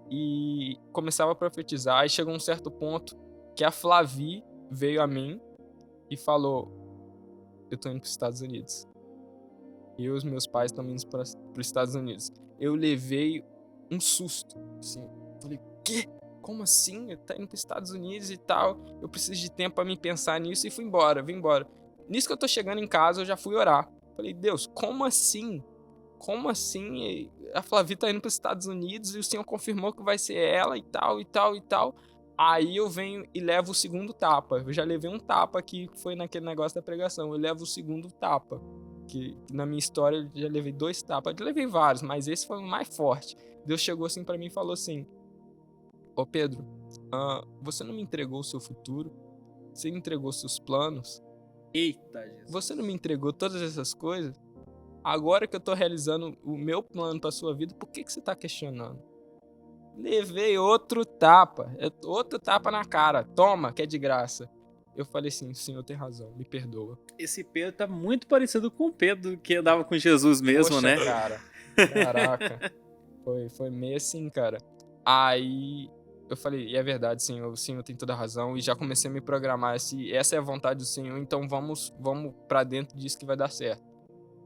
e começava a profetizar e chegou um certo ponto que a Flavi veio a mim e falou, eu tô indo pros Estados Unidos. Eu e os meus pais estão indo pros Estados Unidos. Eu levei um susto, assim. Falei, quê? Como assim? Tá indo pros Estados Unidos e tal. Eu preciso de tempo pra me pensar nisso e vim embora. Nisso que eu tô chegando em casa, eu já fui orar. Falei, Deus, como assim? Como assim? A Flavi tá indo pros Estados Unidos e o Senhor confirmou que vai ser ela e tal. Aí eu venho e levo o segundo tapa. Eu já levei um tapa que foi naquele negócio da pregação. Eu levo o segundo tapa. Que na minha história eu já levei 2 tapas. Eu levei vários, mas esse foi o mais forte. Deus chegou assim pra mim e falou assim, ô Pedro, você não me entregou o seu futuro? Você me entregou seus planos? Eita, Jesus. Você não me entregou todas essas coisas? Agora que eu tô realizando o meu plano pra sua vida, por que você tá questionando? Levei outro tapa na cara. Toma, que é de graça. Eu falei assim, o Senhor tem razão, me perdoa. Esse Pedro tá muito parecido com o Pedro que andava com Jesus mesmo, Poxa, né? cara. Caraca. Foi meio assim, cara. Aí eu falei, e é verdade, Senhor, o Senhor tem toda a razão, e já comecei a me programar, se essa é a vontade do Senhor, então vamos pra dentro disso que vai dar certo.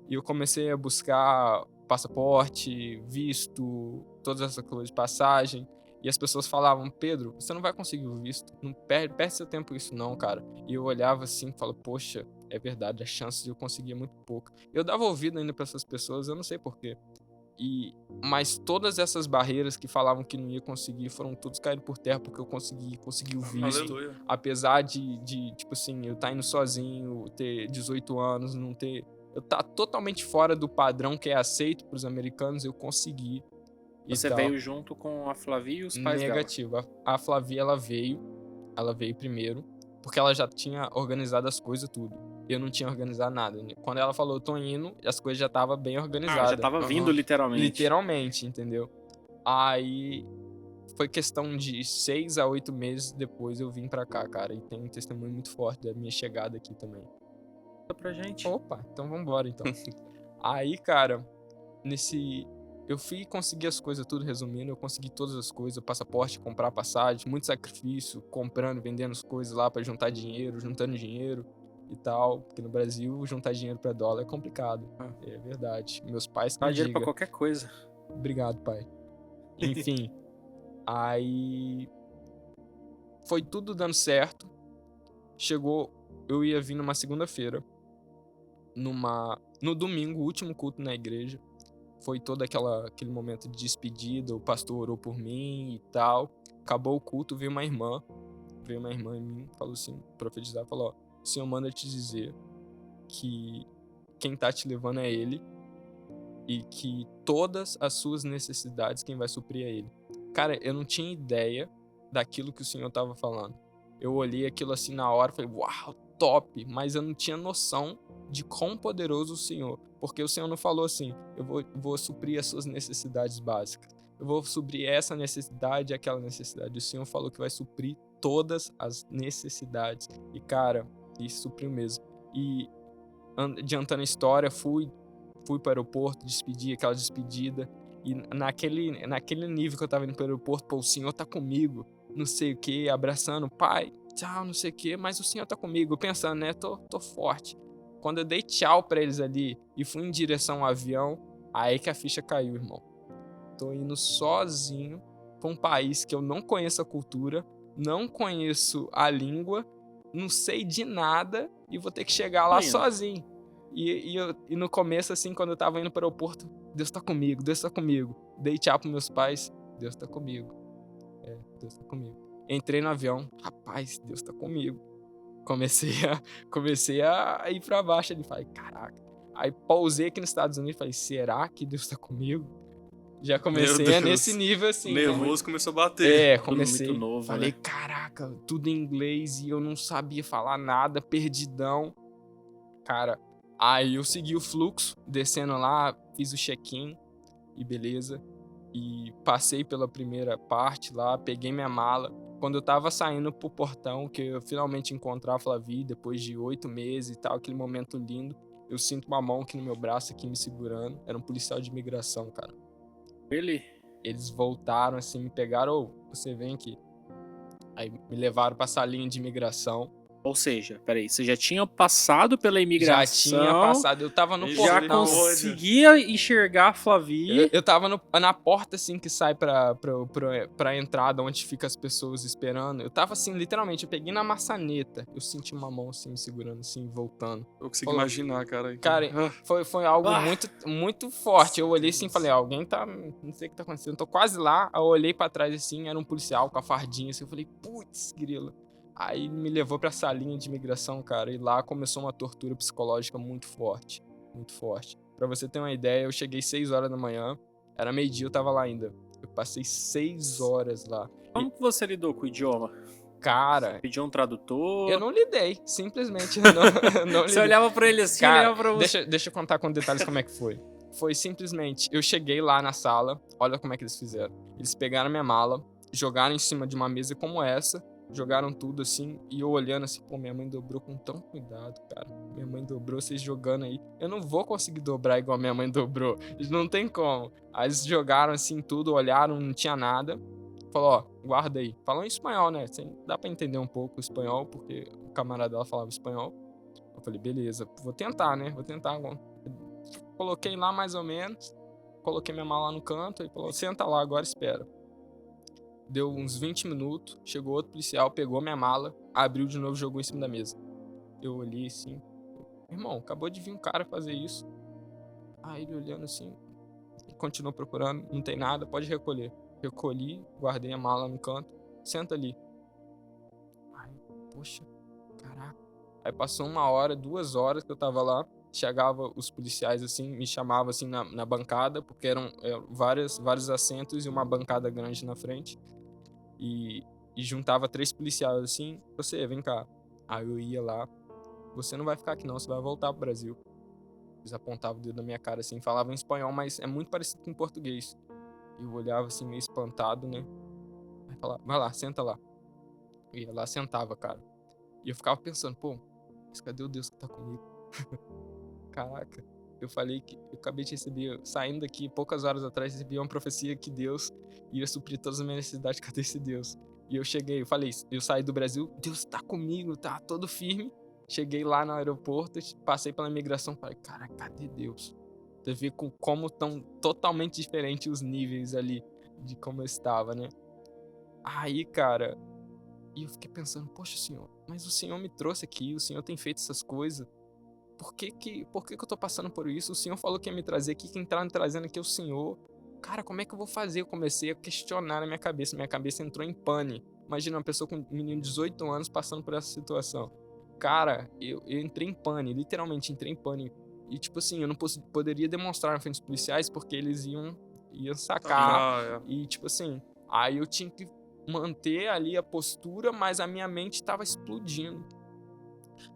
E eu comecei a buscar passaporte, visto, todas essas coisas de passagem, e as pessoas falavam, Pedro, você não vai conseguir o visto, não perde seu tempo isso não, cara. E eu olhava assim e falava, poxa, é verdade, a chance de eu conseguir é muito pouca. Eu dava ouvido ainda pra essas pessoas, eu não sei porquê. Mas todas essas barreiras que falavam que não ia conseguir foram todos caindo por terra porque eu consegui o visto. Aleluia. Apesar de, tipo assim, eu estar indo sozinho, ter 18 anos, não ter. Eu tá totalmente fora do padrão que é aceito pros americanos, eu consegui. Você veio junto com a Flavia e os pais dela? Negativo. A Flavia, ela veio primeiro, porque ela já tinha organizado as coisas tudo. Eu não tinha organizado nada. Quando ela falou, tô indo, as coisas já estavam bem organizadas. Já tava vindo literalmente. Literalmente, entendeu? Aí foi questão de 6 a 8 meses depois eu vim pra cá, cara. E tem um testemunho muito forte da minha chegada aqui também. Conta pra gente. Opa, então vambora então. Aí, cara, eu fui conseguir as coisas tudo, resumindo, eu consegui todas as coisas, passaporte, comprar passagem, muito sacrifício, comprando, vendendo as coisas lá pra juntar dinheiro, juntando dinheiro e tal, porque no Brasil juntar dinheiro pra dólar é complicado, é verdade. Meus pais que Dá me dinheiro pra digam. qualquer coisa. Obrigado, pai. Enfim, aí foi tudo dando certo. Chegou, eu ia vir numa segunda-feira, no domingo, o último culto na igreja. Foi todo aquele momento de despedida, o pastor orou por mim e tal. Acabou o culto, veio uma irmã em mim, falou assim, profetizar, falou, ó, o Senhor manda te dizer que quem tá te levando é Ele e que todas as suas necessidades quem vai suprir é Ele. Cara, eu não tinha ideia daquilo que o Senhor tava falando. Eu olhei aquilo assim na hora e falei, uau, top, mas eu não tinha noção de quão poderoso o Senhor, porque o Senhor não falou assim, eu vou suprir as suas necessidades básicas, eu vou suprir essa necessidade e aquela necessidade. O Senhor falou que vai suprir todas as necessidades. E, cara, isso supriu mesmo. E, adiantando a história, fui para o aeroporto, despedi aquela despedida. E naquele nível que eu tava indo pro aeroporto, pô, o Senhor tá comigo, não sei o que, abraçando, pai, tchau, não sei o que, mas o Senhor tá comigo, pensando, né, tô forte. Quando eu dei tchau pra eles ali e fui em direção ao avião, aí que a ficha caiu, irmão. Tô indo sozinho pra um país que eu não conheço a cultura, não conheço a língua, não sei de nada e vou ter que chegar lá sozinho. E no começo, assim, quando eu tava indo pro aeroporto, Deus tá comigo, Deus tá comigo. Dei tchau pros meus pais, Deus tá comigo. Deus tá comigo. Entrei no avião, rapaz, Deus tá comigo. Comecei a ir pra baixo ali, falei, caraca. Aí pausei aqui nos Estados Unidos, falei, será que Deus tá comigo? Já comecei nesse nível assim. Nervoso, começou a bater. Comecei. Muito novo, falei, né? caraca, tudo em inglês e eu não sabia falar nada, perdidão. Cara, aí eu segui o fluxo, descendo lá, fiz o check-in e beleza. E passei pela primeira parte lá, peguei minha mala. Quando eu tava saindo pro portão, que eu finalmente encontrar a Flavia, depois de 8 meses e tal, aquele momento lindo, eu sinto uma mão aqui no meu braço, aqui me segurando. Era um policial de imigração, cara. Eles voltaram assim, me pegaram, você vem aqui. Aí me levaram pra salinha de imigração. Ou seja, peraí, você já tinha passado pela imigração. Já tinha passado, eu tava no portão. Já conseguia enxergar a Flavia. Eu tava na porta, assim, que sai pra entrada, onde fica as pessoas esperando. Eu tava, assim, literalmente, eu peguei na maçaneta. Eu senti uma mão, assim, me segurando, assim, voltando. Eu consigo imaginar, cara. Cara, foi algo muito, muito forte. Eu olhei, assim, e falei, alguém tá... Não sei o que tá acontecendo. Tô quase lá. Eu olhei pra trás, assim, era um policial com a fardinha, assim. Eu falei, putz, grilo. Aí me levou pra salinha de imigração, cara, e lá começou uma tortura psicológica muito forte, muito forte. Pra você ter uma ideia, eu cheguei 6 horas da manhã, era meio-dia, eu tava lá ainda. Eu passei 6 horas lá. Como que você lidou com o idioma? Cara... Pediu um tradutor? Eu não lidei, simplesmente. Não lidei. Você olhava pra ele assim, cara, olhava pra você. Deixa eu contar com detalhes como é que foi. Foi simplesmente, eu cheguei lá na sala, olha como é que eles fizeram. Eles pegaram minha mala, jogaram em cima de uma mesa como essa, jogaram tudo assim, e eu olhando assim, pô, minha mãe dobrou com tão cuidado, cara. Minha mãe dobrou, vocês jogando aí. Eu não vou conseguir dobrar igual a minha mãe dobrou. Não tem como. Aí eles jogaram assim tudo, olharam, não tinha nada. falou, ó, guarda aí. Falou em espanhol, né? Assim, dá pra entender um pouco o espanhol, porque o camarada dela falava espanhol. Eu falei, beleza, vou tentar, né? Vou tentar. Coloquei lá mais ou menos, coloquei minha mala no canto e falou, senta lá, agora espera. Deu uns 20 minutos, chegou outro policial, pegou minha mala, abriu de novo e jogou em cima da mesa. Eu olhei assim, irmão, acabou de vir um cara fazer isso. Aí ele olhando assim, continuou procurando, não tem nada, pode recolher. Recolhi, guardei a mala no canto, senta ali. Ai, poxa, caraca. Aí passou 1 hora, 2 horas que eu tava lá, chegava os policiais assim, me chamavam assim na bancada, porque eram vários assentos e uma bancada grande na frente. E juntava 3 policiais assim, você, vem cá. Aí eu ia lá, você não vai ficar aqui não, você vai voltar pro Brasil. Eles apontavam o dedo na minha cara assim, falavam em espanhol, mas é muito parecido com português. Eu olhava assim, meio espantado, né? Aí falava, vai lá, senta lá. Eu ia lá, sentava, cara. E eu ficava pensando, pô, mas cadê o Deus que tá comigo? Caraca, eu falei que eu acabei de receber, saindo daqui, poucas horas atrás, recebi uma profecia que Deus ia suprir todas as minhas necessidades. Cadê esse Deus? E eu cheguei, eu falei, eu saí do Brasil, Deus tá comigo, tá todo firme. Cheguei lá no aeroporto, passei pela imigração, falei, cara, cadê Deus? Você vê como tão totalmente diferentes os níveis ali de como eu estava, né? Aí, cara, e eu fiquei pensando, poxa, Senhor, mas o Senhor me trouxe aqui, o Senhor tem feito essas coisas. Por que eu tô passando por isso? O Senhor falou que ia me trazer aqui, quem tá me trazendo aqui é o Senhor. Cara, como é que eu vou fazer? Eu comecei a questionar na minha cabeça entrou em pane. Imagina uma pessoa com um menino de 18 anos passando por essa situação. Cara, eu entrei em pane, literalmente entrei em pane. E tipo assim, eu não poderia demonstrar na frente dos policiais porque eles iam sacar. E tipo assim, aí eu tinha que manter ali a postura, mas a minha mente tava explodindo.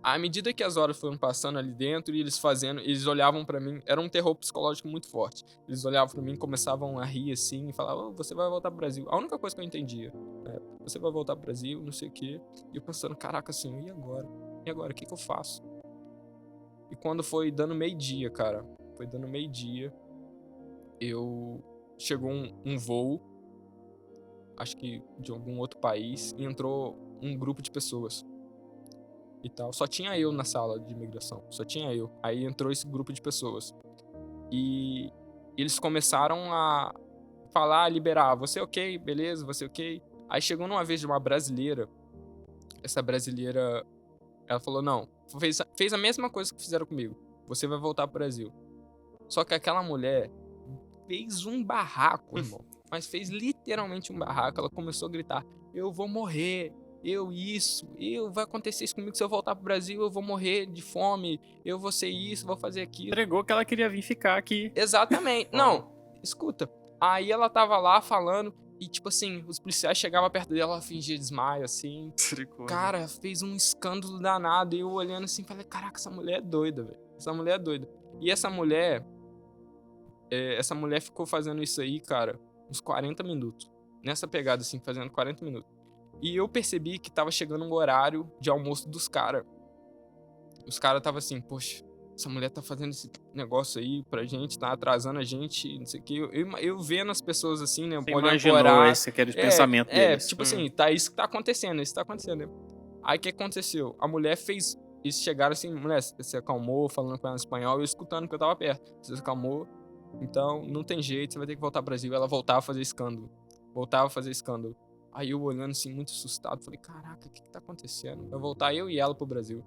À medida que as horas foram passando ali dentro e eles olhavam pra mim, era um terror psicológico muito forte. Eles olhavam pra mim, começavam a rir assim e falavam, você vai voltar pro Brasil. A única coisa que eu entendia, né? Você vai voltar pro Brasil, não sei o quê. E eu pensando, caraca, Senhor, e agora? E agora, o que eu faço? E quando foi dando meio-dia, cara, foi dando meio-dia, chegou um voo, acho que de algum outro país, e entrou um grupo de pessoas. E tal. Só tinha eu na sala de imigração. Só tinha eu. Aí entrou esse grupo de pessoas. E eles começaram a falar, liberar. Você ok? Beleza? Você ok? Aí chegou numa vez de uma brasileira. Essa brasileira, ela falou, não. Fez a mesma coisa que fizeram comigo. Você vai voltar pro Brasil. Só que aquela mulher fez um barraco, irmão. Mas fez literalmente um barraco. Ela começou a gritar, eu vou morrer. Vai acontecer isso comigo se eu voltar pro Brasil, eu vou morrer de fome, eu vou ser isso, vou fazer aquilo. Entregou que ela queria vir ficar aqui. Exatamente. Não, escuta. Aí ela tava lá falando e, tipo assim, os policiais chegavam perto dela, ela fingia desmaio, assim. Cara, fez um escândalo danado. E eu olhando assim, falei, caraca, essa mulher é doida, velho. Essa mulher é doida. E essa mulher ficou fazendo isso aí, cara, uns 40 minutos. Nessa pegada, assim, fazendo 40 minutos. E eu percebi que tava chegando um horário de almoço dos caras. Os caras tava assim, poxa, essa mulher tá fazendo esse negócio aí pra gente, tá atrasando a gente, não sei o que. Eu vendo as pessoas assim, né, olhando pro horário. Esse aquele pensamento deles. Tipo assim, tá isso que tá acontecendo, né? Aí o que aconteceu? A mulher fez, eles chegaram assim, mulher, você acalmou, falando com ela em espanhol, eu escutando que eu tava perto. Você acalmou, então não tem jeito, você vai ter que voltar pro Brasil. Ela voltava a fazer escândalo. Aí eu olhando assim, muito assustado, falei, caraca, o que tá acontecendo? Vai voltar eu e ela pro Brasil.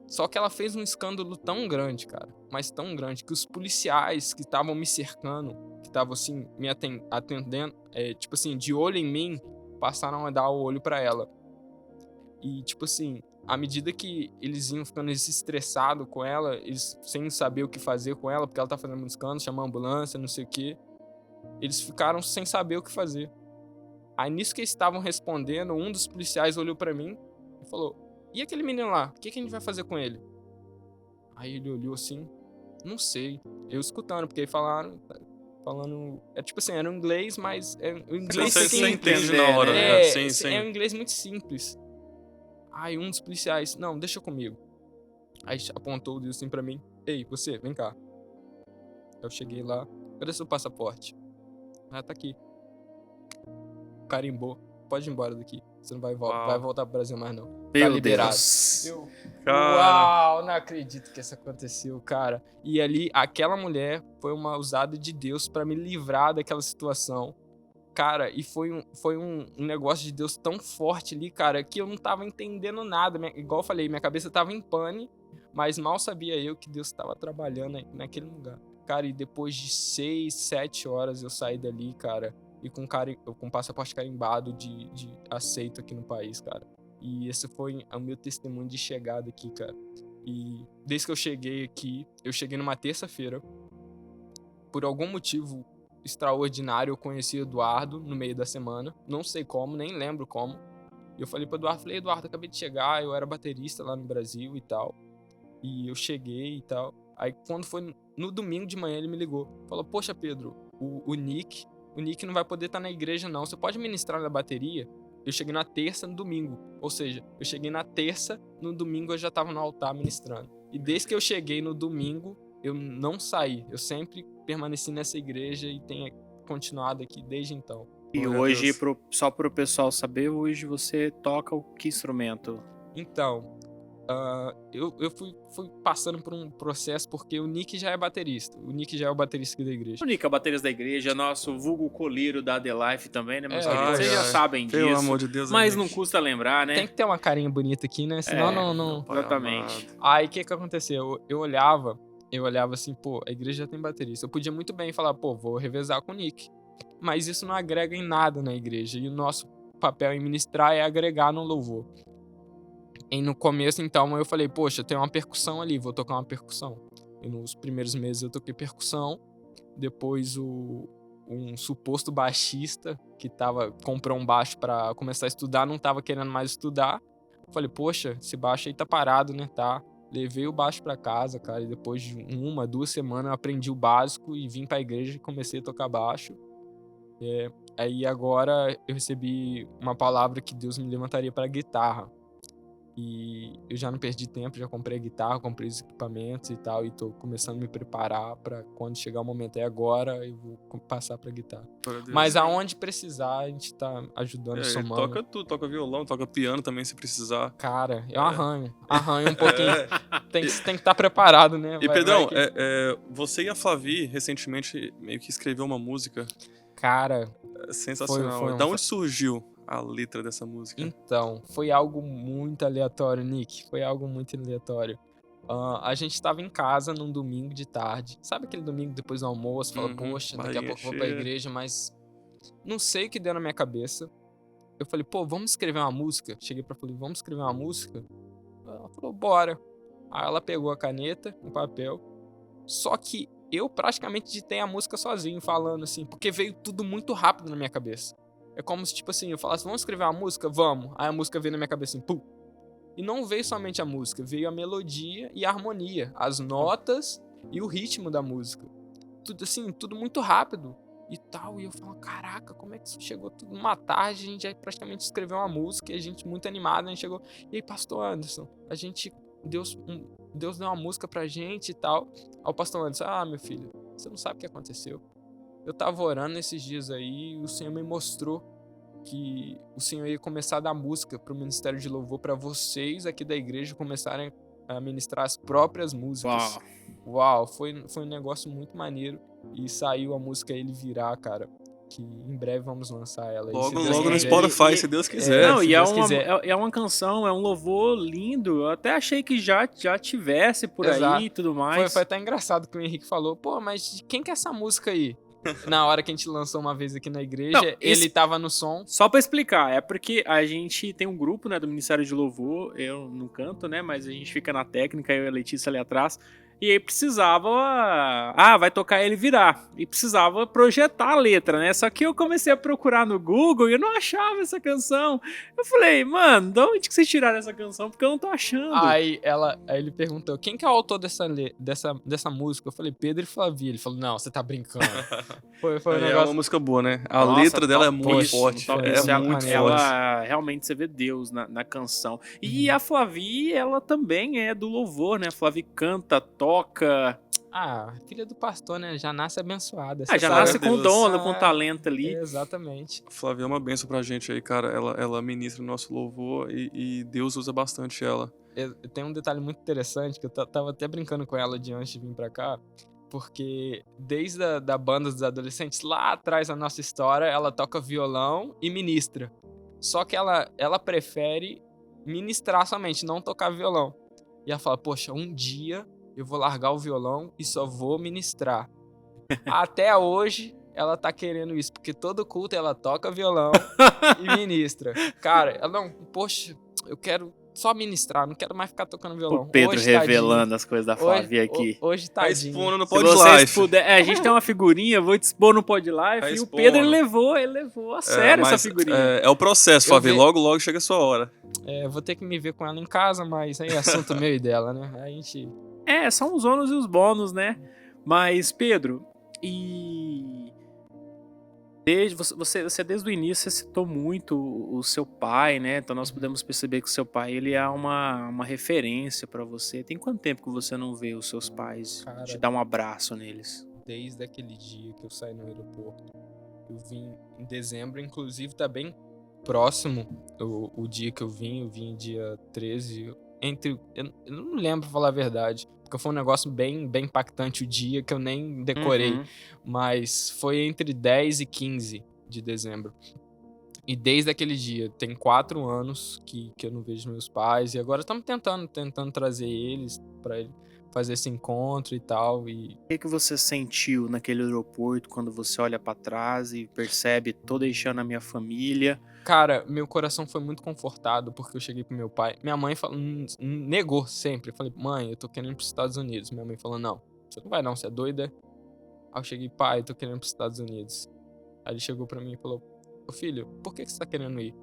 Só que ela fez um escândalo tão grande, cara, mas tão grande, que os policiais que estavam me cercando, que estavam assim, me atendendo, tipo assim, de olho em mim, passaram a dar o olho pra ela. E tipo assim, à medida que eles iam ficando estressados com ela, eles sem saber o que fazer com ela, porque ela tá fazendo um escândalo, chamou a ambulância, não sei o que, eles ficaram sem saber o que fazer. Aí nisso que eles estavam respondendo, um dos policiais olhou pra mim e falou, e aquele menino lá, o que a gente vai fazer com ele? Aí ele olhou assim, não sei. Eu escutando, porque falando, tipo assim, era um inglês, mas é um inglês simples. Você entende na hora, né? Sim. É um inglês muito simples. Aí um dos policiais, não, deixa comigo. Aí apontou o dedo assim pra mim, ei, você, vem cá. Eu cheguei lá, cadê seu passaporte? Ah, tá aqui. carimbou. Pode ir embora daqui. Você não vai Uau. voltar pro Brasil mais, não. Tá Meu liberado. Deus. Eu, Cara. uau, não acredito que isso aconteceu, cara. E ali, aquela mulher foi uma usada de Deus pra me livrar daquela situação. Cara, e foi um negócio de Deus tão forte ali, cara, que eu não tava entendendo nada. Igual eu falei, minha cabeça tava em pane, mas mal sabia eu que Deus tava trabalhando naquele lugar. Cara, e depois de 6, 7 horas eu saí dali, cara, e com passaporte carimbado de aceito aqui no país, cara. E esse foi o meu testemunho de chegada aqui, cara. E desde que eu cheguei aqui, eu cheguei numa terça-feira. Por algum motivo extraordinário, eu conheci o Eduardo no meio da semana. Não sei como, nem lembro como. E eu falei pro Eduardo, Eduardo, acabei de chegar, eu era baterista lá no Brasil e tal. E eu cheguei e tal. Aí quando foi no domingo de manhã ele me ligou. Falou, poxa Pedro, o Nick não vai poder estar na igreja não. Você pode ministrar na bateria? Eu cheguei na terça, no domingo. Ou seja, eu cheguei na terça, no domingo eu já tava no altar ministrando. E desde que eu cheguei no domingo, eu não saí. Eu sempre permaneci nessa igreja e tenho continuado aqui desde então. E Glória a hoje, Deus. só pro pessoal saber, hoje você toca que instrumento? Então, eu fui passando por um processo porque o Nick já é baterista. O Nick já é o baterista aqui da igreja. O Nick, baterias da igreja, nosso vulgo coleiro da The Life também, né, meus É, queridos? Vocês já sabem disso. Pelo amor de Deus. Mas não gente. custa lembrar, né? Tem que ter uma carinha bonita aqui, né? Senão É, não... Pai Exatamente. amado. Aí o que aconteceu? Eu olhava assim, pô, a igreja já tem baterista. Eu podia muito bem falar, pô, vou revezar com o Nick. Mas isso não agrega em nada na igreja. E o nosso papel em ministrar é agregar no louvor. E no começo, então, eu falei, poxa, tem uma percussão ali, vou tocar uma percussão. E nos primeiros meses eu toquei percussão. Depois um suposto baixista que comprou um baixo pra começar a estudar, não tava querendo mais estudar. Eu falei, poxa, esse baixo aí tá parado, né? Tá. Levei o baixo pra casa, cara, e depois de 1, 2 semanas eu aprendi o básico e vim pra igreja e comecei a tocar baixo. Aí agora eu recebi uma palavra que Deus me levantaria pra guitarra. E eu já não perdi tempo, já comprei a guitarra, comprei os equipamentos e tal, e tô começando a me preparar pra quando chegar o momento. Agora eu vou passar pra guitarra. Glória a Deus. Mas aonde precisar, a gente tá ajudando, Ele somando. toca tudo, toca violão, toca piano também se precisar. Cara, eu arranho um pouquinho. Tem que estar preparado, né? E Vai Pedrão, que- você e a Flavi recentemente meio que escreveu uma música Cara, sensacional. Foi Da onde surgiu a letra dessa música? então, foi algo muito aleatório, Nick. Foi algo muito aleatório. A gente tava em casa num domingo de tarde. Sabe aquele domingo depois do almoço? Fala, Uhum, poxa, daqui a barriga pouco eu vou pra cheia. igreja, mas não sei o que deu na minha cabeça. Eu falei, pô, vamos escrever uma música? Cheguei pra Flavi, vamos escrever uma música? Ela falou, bora. Aí ela pegou a caneta, um papel. Só que eu praticamente ditei a música sozinho, falando assim, porque veio tudo muito rápido na minha cabeça. É como se, tipo assim, eu falasse, vamos escrever uma música? Vamos. Aí a música veio na minha cabeça assim, pum. E não veio somente a música, veio a melodia e a harmonia, as notas e o ritmo da música. Tudo assim, tudo muito rápido e tal. E eu falo, caraca, como é que isso chegou tudo numa tarde? A gente já praticamente escreveu uma música e a gente muito animado, a gente chegou. E aí, pastor Anderson, Deus deu uma música pra gente e tal. Aí o pastor Anderson, meu filho, você não sabe o que aconteceu. Eu tava orando esses dias aí e o Senhor me mostrou que o Senhor ia começar a dar música pro Ministério de Louvor pra vocês aqui da igreja começarem a ministrar as próprias músicas. Uau, foi um negócio muito maneiro. E saiu a música Ele Virá, cara. Que em breve vamos lançar ela. E se Logo, Deus logo no quiser- Spotify, se Deus quiser. Não, se e é Deus uma, quiser. é uma canção, é um louvor lindo. Eu até achei que já tivesse por Exato. aí e tudo mais. Foi até engraçado que o Henrique falou, pô, mas de quem que é essa música aí? Na hora que a gente lançou uma vez aqui na igreja, Não, ele tava no som. Só pra explicar, é porque a gente tem um grupo, né, do Ministério de Louvor, eu não canto, né, mas a gente fica na técnica, eu e a Letícia ali atrás, e aí precisava, vai tocar Ele Virá, e precisava projetar a letra, né, só que eu comecei a procurar no Google e eu não achava essa canção. Eu falei, mano, de onde que vocês tiraram essa canção? Porque eu não tô achando. Aí ele perguntou, quem que é o autor dessa música? Eu falei, Pedro e Flavi. Ele falou, não, você tá brincando. Foi um É uma negócio... música boa, né? A Nossa, letra dela é top, muito poxa, forte. top, É isso é muito maneiro. forte. Ela realmente você vê Deus na canção. E a Flavi, ela também é do louvor, né? A Flavi canta, toca. Filha do pastor, né? Já nasce abençoada. Ah, Você já sabe. nasce com Deus. dom, com talento ali. Exatamente. Flávia é uma benção pra gente aí, cara. Ela ministra o nosso louvor e Deus usa bastante ela. Tem um detalhe muito interessante que eu tava até brincando com ela de antes de vir pra cá, porque desde da banda dos adolescentes, lá atrás na nossa história, ela toca violão e ministra. Só que ela prefere ministrar somente, não tocar violão. E ela fala, poxa, um dia eu vou largar o violão e só vou ministrar. Até hoje, ela tá querendo isso, porque todo culto ela toca violão e ministra. Cara, ela não, poxa, eu quero só ministrar, não quero mais ficar tocando O violão. Pedro Hoje, revelando tadinho. as coisas da Flávia aqui. Hoje, Tá tadinho. expondo no Se Pod vocês Life. puderem. A gente tem uma figurinha, vou te expor no Pod Life. Tá E o expondo. Pedro ele levou a sério essa Mas figurinha. é o processo, Eu Flávia. ve- Logo, logo chega a sua hora. Vou ter que me ver com ela em casa, mas aí é assunto meu e dela, né? A gente... São os ônus e os bônus, né? Mas, Pedro, e. Você desde o início você citou muito o seu pai, né? Então nós podemos perceber que o seu pai ele é uma referência pra você. Tem quanto tempo que você não vê os seus pais Cara, te dar um abraço neles? desde aquele dia que eu saí no aeroporto, eu vim em dezembro, inclusive tá bem próximo o dia que eu vim dia 13, eu não lembro pra falar a verdade, porque foi um negócio bem impactante o dia que eu nem decorei, Uhum. mas foi entre 10 e 15 de dezembro. E desde aquele dia, tem 4 anos que eu não vejo meus pais, e agora estamos tentando trazer eles pra fazer esse encontro e tal, e O que você sentiu naquele aeroporto quando você olha pra trás e percebe, tô deixando a minha família? cara, meu coração foi muito confortado porque eu cheguei pro meu pai. Minha mãe negou sempre. Eu falei, mãe, eu tô querendo ir pros Estados Unidos. Minha mãe falou, não, você não vai não, você é doida? Aí eu cheguei, pai, eu tô querendo ir pros Estados Unidos. Aí ele chegou pra mim e falou, ô filho, por que você tá querendo ir?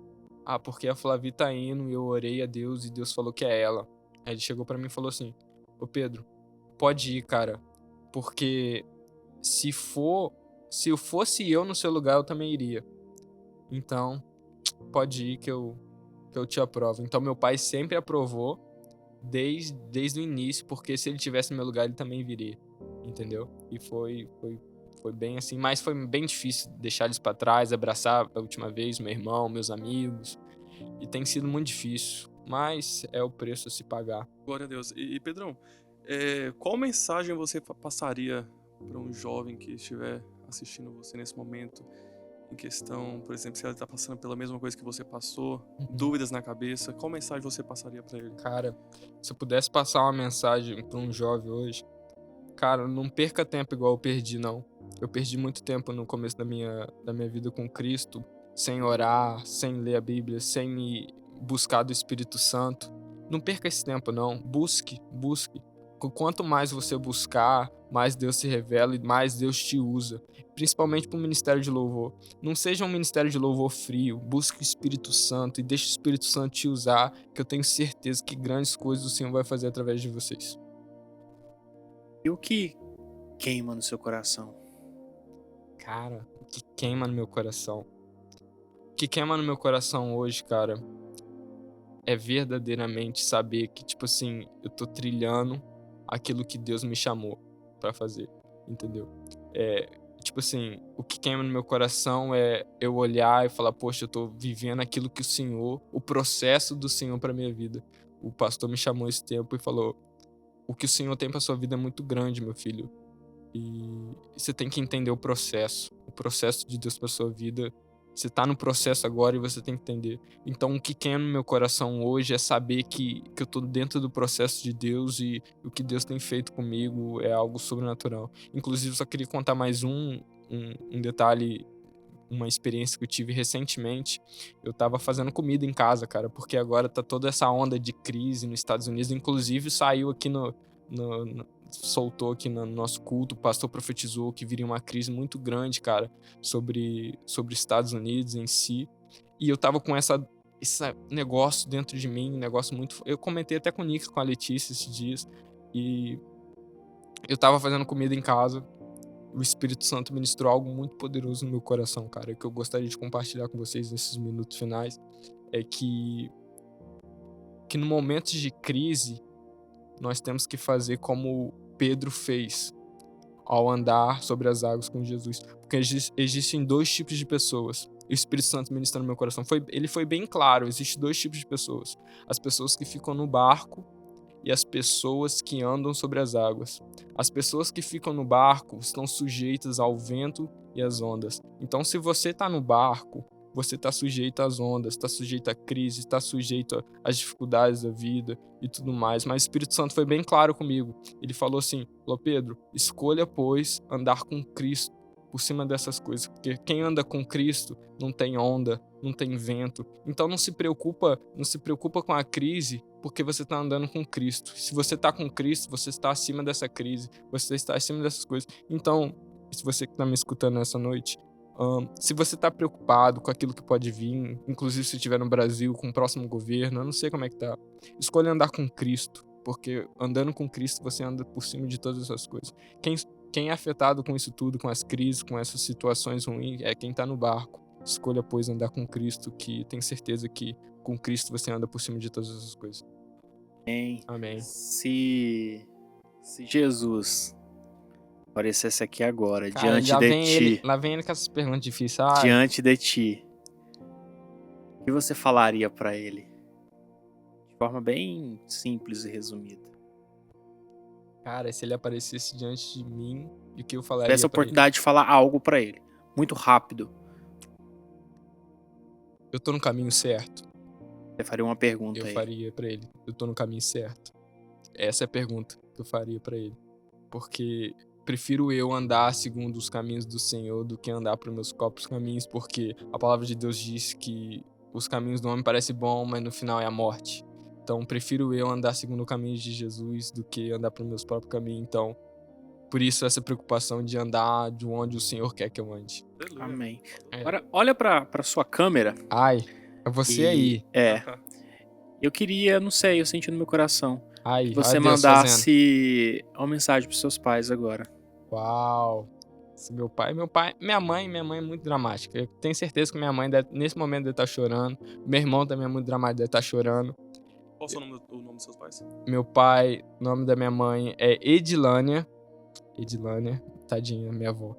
Ah, porque a Flavi tá indo e eu orei a Deus e Deus falou que é ela. Aí ele chegou pra mim e falou assim, ô Pedro, pode ir, cara, porque se eu fosse eu no seu lugar, eu também iria. Então, pode ir que eu te aprovo. Então meu pai sempre aprovou desde o início, porque se ele tivesse no meu lugar, ele também viria, entendeu? E foi bem assim, mas foi bem difícil deixar eles pra trás, abraçar a última vez meu irmão, meus amigos, e tem sido muito difícil, mas é o preço a se pagar. Glória a Deus. E Pedrão, qual mensagem você passaria para um jovem que estiver assistindo você nesse momento? Em questão, por exemplo, se ele está passando pela mesma coisa que você passou, dúvidas na cabeça, qual mensagem você passaria para ele? Cara, se eu pudesse passar uma mensagem pra um jovem hoje, cara, não perca tempo igual eu perdi, não. Eu perdi muito tempo no começo da minha vida com Cristo, sem orar, sem ler a Bíblia, sem buscar do Espírito Santo. Não perca esse tempo, não. Busque. Quanto mais você buscar, mais Deus se revela e mais Deus te usa. Principalmente para o ministério de louvor. Não seja um ministério de louvor frio. Busque o Espírito Santo e deixe o Espírito Santo te usar, que eu tenho certeza que grandes coisas o Senhor vai fazer através de vocês. E o que queima no seu coração? Cara, o que queima no meu coração? O que queima no meu coração hoje, cara, é verdadeiramente saber que, tipo assim, eu tô trilhando aquilo que Deus me chamou pra fazer, entendeu? Tipo assim, o que queima no meu coração é eu olhar e falar, poxa, eu tô vivendo aquilo que o processo do Senhor pra minha vida. O pastor me chamou esse tempo e falou, o que o Senhor tem pra sua vida é muito grande, meu filho. E você tem que entender o processo de Deus pra sua vida. Você tá no processo agora e você tem que entender. Então, o que queima no meu coração hoje é saber que eu tô dentro do processo de Deus e o que Deus tem feito comigo é algo sobrenatural. Inclusive, eu só queria contar mais um detalhe, uma experiência que eu tive recentemente. Eu tava fazendo comida em casa, cara, porque agora tá toda essa onda de crise nos Estados Unidos. Inclusive, saiu aqui soltou aqui no nosso culto, o pastor profetizou que viria uma crise muito grande, cara, sobre Estados Unidos em si. E eu tava com esse negócio dentro de mim, um negócio muito... Eu comentei até com o Nick, com a Letícia esses dias, e eu tava fazendo comida em casa, o Espírito Santo ministrou algo muito poderoso no meu coração, cara, que eu gostaria de compartilhar com vocês nesses minutos finais, é que no momento de crise, nós temos que fazer como Pedro fez. ao andar sobre as águas com Jesus. Porque existem 2 tipos de pessoas. E o Espírito Santo ministra no meu coração. Ele foi bem claro, existem 2 tipos de pessoas. As pessoas que ficam no barco e as pessoas que andam sobre as águas. As pessoas que ficam no barco estão sujeitas ao vento e às ondas. Então, se você está no barco, você está sujeito às ondas, está sujeito à crise, está sujeito às dificuldades da vida e tudo mais. Mas o Espírito Santo foi bem claro comigo. Ele falou assim: Pedro, escolha, pois, andar com Cristo por cima dessas coisas. Porque quem anda com Cristo não tem onda, não tem vento. Então não se preocupa com a crise, porque você está andando com Cristo. Se você está com Cristo, você está acima dessa crise, você está acima dessas coisas. Então, se você que está me escutando nessa noite, se você está preocupado com aquilo que pode vir, inclusive se estiver no Brasil, com o próximo governo, eu não sei como é que tá, escolha andar com Cristo, porque andando com Cristo você anda por cima de todas essas coisas. Quem é afetado com isso tudo, com as crises, com essas situações ruins, é quem está no barco. Escolha, pois, andar com Cristo, que tem certeza que com Cristo você anda por cima de todas essas coisas. Amém. Se Jesus aparecesse aqui agora, Cara, diante de ti, lá vem ele com essas perguntas difíceis. diante de ti, o que você falaria pra ele? De forma bem simples e resumida. Cara, se ele aparecesse diante de mim, e o que eu falaria Tivesse a pra ele? oportunidade de falar algo pra ele, muito rápido, Eu tô no caminho certo? você faria uma pergunta Eu aí. faria pra ele. Eu tô no caminho certo? Essa é a pergunta que eu faria pra ele. Porque prefiro eu andar segundo os caminhos do Senhor do que andar pros meus próprios caminhos, porque a palavra de Deus diz que os caminhos do homem parecem bons, mas no final é a morte. Então, prefiro eu andar segundo o caminho de Jesus do que andar pros meus próprios caminhos. Então, por isso essa preocupação de andar de onde o Senhor quer que eu ande. Amém. É. Agora, olha pra sua câmera. Ai, é você aí. Eu queria, não sei, eu senti no meu coração, Ai, que você olha Deus fazendo. mandasse uma mensagem pros seus pais agora. Uau. Esse minha mãe é muito dramática. Eu tenho certeza que minha mãe, nesse momento, deve estar chorando. Meu irmão também é muito dramático, deve estar chorando. Qual é o nome dos seus pais? Meu pai, o nome da minha mãe é Edilânia. Tadinha, minha avó.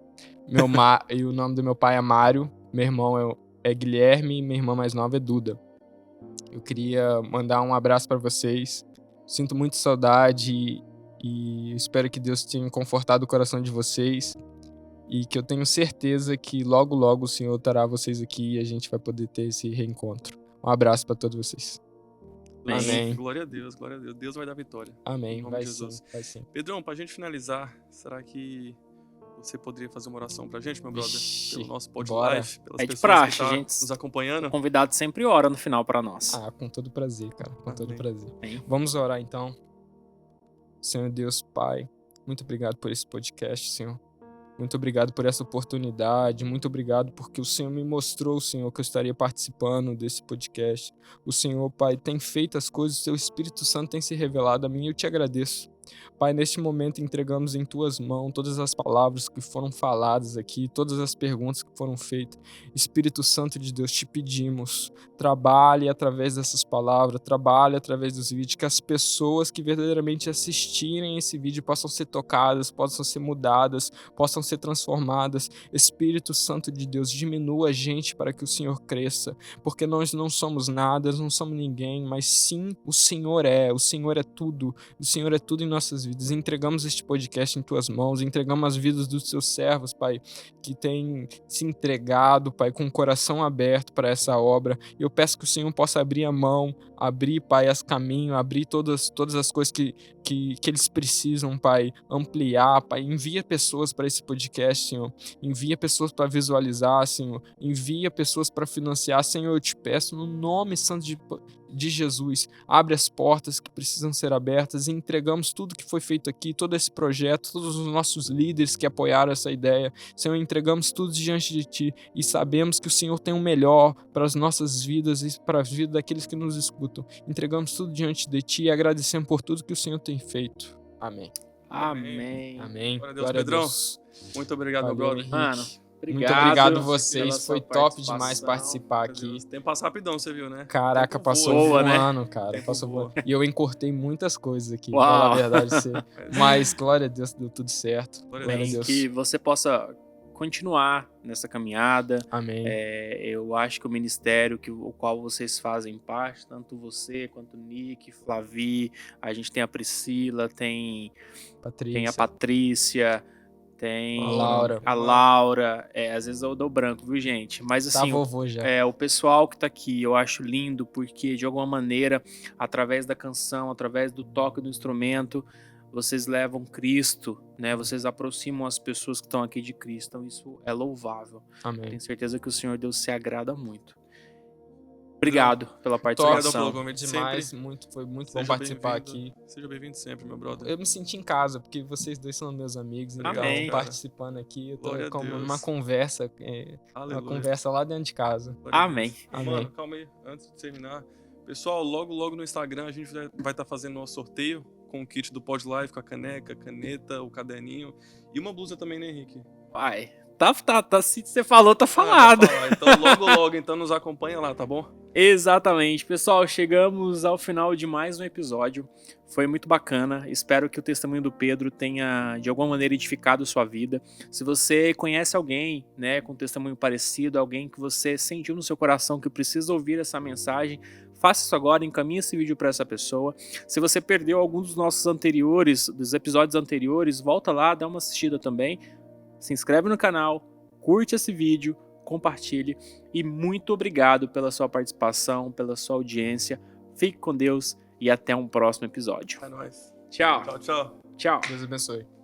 E o nome do meu pai é Mário. Meu irmão é Guilherme e minha irmã mais nova é Duda. Eu queria mandar um abraço pra vocês. Sinto muito saudade e espero que Deus tenha confortado o coração de vocês. E que eu tenho certeza que logo, logo o Senhor terá vocês aqui e a gente vai poder ter esse reencontro. Um abraço pra todos vocês. Amém. Glória a Deus, glória a Deus. Deus vai dar vitória. Amém. Em nome Vai de sim, Jesus. vai sim. Pedrão, pra gente finalizar, será que você poderia fazer uma oração pra gente, meu brother? Vixe, Pelo nosso pod bora. live, pelas É de pessoas praxe, que tá gente. nos acompanhando. O convidado sempre ora no final pra nós. Com todo prazer, cara. Com todo Amém. prazer. Amém. Vamos orar então. Senhor Deus Pai, muito obrigado por esse podcast, Senhor. Muito obrigado por essa oportunidade, muito obrigado porque o Senhor me mostrou, Senhor, que eu estaria participando desse podcast. O Senhor, Pai, tem feito as coisas, o Teu Espírito Santo tem se revelado a mim e eu te agradeço. Pai, neste momento entregamos em Tuas mãos todas as palavras que foram faladas aqui, todas as perguntas que foram feitas. Espírito Santo de Deus, te pedimos, trabalhe através dessas palavras, trabalhe através dos vídeos, que as pessoas que verdadeiramente assistirem esse vídeo possam ser tocadas, possam ser mudadas, possam ser transformadas. Espírito Santo de Deus, diminua a gente para que o Senhor cresça, porque nós não somos nada, não somos ninguém, mas sim o Senhor é tudo, o Senhor é tudo em nossas vidas. Entregamos este podcast em Tuas mãos, entregamos as vidas dos Teus servos, Pai, que têm se entregado, Pai, com o coração aberto para essa obra. Eu peço que o Senhor possa abrir a mão, abrir, Pai, as caminhos, abrir todas as coisas que eles precisam, Pai, ampliar, Pai. Envia pessoas para esse podcast, Senhor. Envia pessoas para visualizar, Senhor. Envia pessoas para financiar, Senhor. Eu te peço, no nome santo de Jesus, abre as portas que precisam ser abertas e entregamos tudo que foi feito aqui, todo esse projeto, todos os nossos líderes que apoiaram essa ideia. Senhor, entregamos tudo diante de Ti e sabemos que o Senhor tem o melhor para as nossas vidas e para a vida daqueles que nos escutam. Entregamos tudo diante de Ti e agradecemos por tudo que o Senhor tem feito. Amém. Amém. Amém. Glória a Deus, Pedrão. Muito obrigado, meu brother. Mano, Muito obrigado pela vocês, sua foi top participação. demais participar aqui. O tempo passa rapidão, você viu, né? Caraca, Tempo passou voa, né? voando, cara. Tempo Passou voa. voando. E eu encurtei muitas coisas aqui, pra Uau. falar a verdade. Mas, glória a Deus, deu tudo certo. Glória a Glória a Bem, Deus. que você possa continuar nessa caminhada. Amém. Eu acho que o ministério o qual vocês fazem parte, tanto você quanto o Nick, Flavi, a gente tem a Priscila, tem a Patrícia, tem A Laura. a Laura. Às vezes eu dou branco, viu, gente? Mas Tá assim, vovô já. o pessoal que tá aqui, eu acho lindo, porque de alguma maneira, através da canção, através do toque do instrumento, vocês levam Cristo, né? Vocês aproximam as pessoas que estão aqui de Cristo. Então isso é louvável. Amém. Tenho certeza que o Senhor Deus se agrada muito. Obrigado pela Top, participação. pelo convite demais. sempre. Foi muito bom Seja participar bem-vindo. aqui. Seja bem-vindo sempre, meu brother. Eu me senti em casa, porque vocês dois são meus amigos. Então, Amém. participando aqui, eu tô Glória a como Deus. numa conversa. Uma Aleluia. conversa lá dentro de casa. Glória a Amém. Deus. Amém. Mano, calma aí, antes de terminar. Pessoal, logo no Instagram a gente vai estar fazendo nosso sorteio com o kit do Pod Live, com a caneca, caneta, o caderninho e uma blusa também, né, Henrique? Vai. Se você falou, tá falado. Então logo, então nos acompanha lá, tá bom? Exatamente. Pessoal, chegamos ao final de mais um episódio. Foi muito bacana. Espero que o testemunho do Pedro tenha, de alguma maneira, edificado sua vida. Se você conhece alguém, né, com um testemunho parecido, alguém que você sentiu no seu coração que precisa ouvir essa mensagem, faça isso agora, encaminhe esse vídeo para essa pessoa. Se você perdeu algum dos dos episódios anteriores, volta lá, dá uma assistida também. Se inscreve no canal, curte esse vídeo, compartilhe e muito obrigado pela sua participação, pela sua audiência. Fique com Deus e até um próximo episódio. É nóis. Tchau. Tchau, tchau. Tchau. Deus abençoe.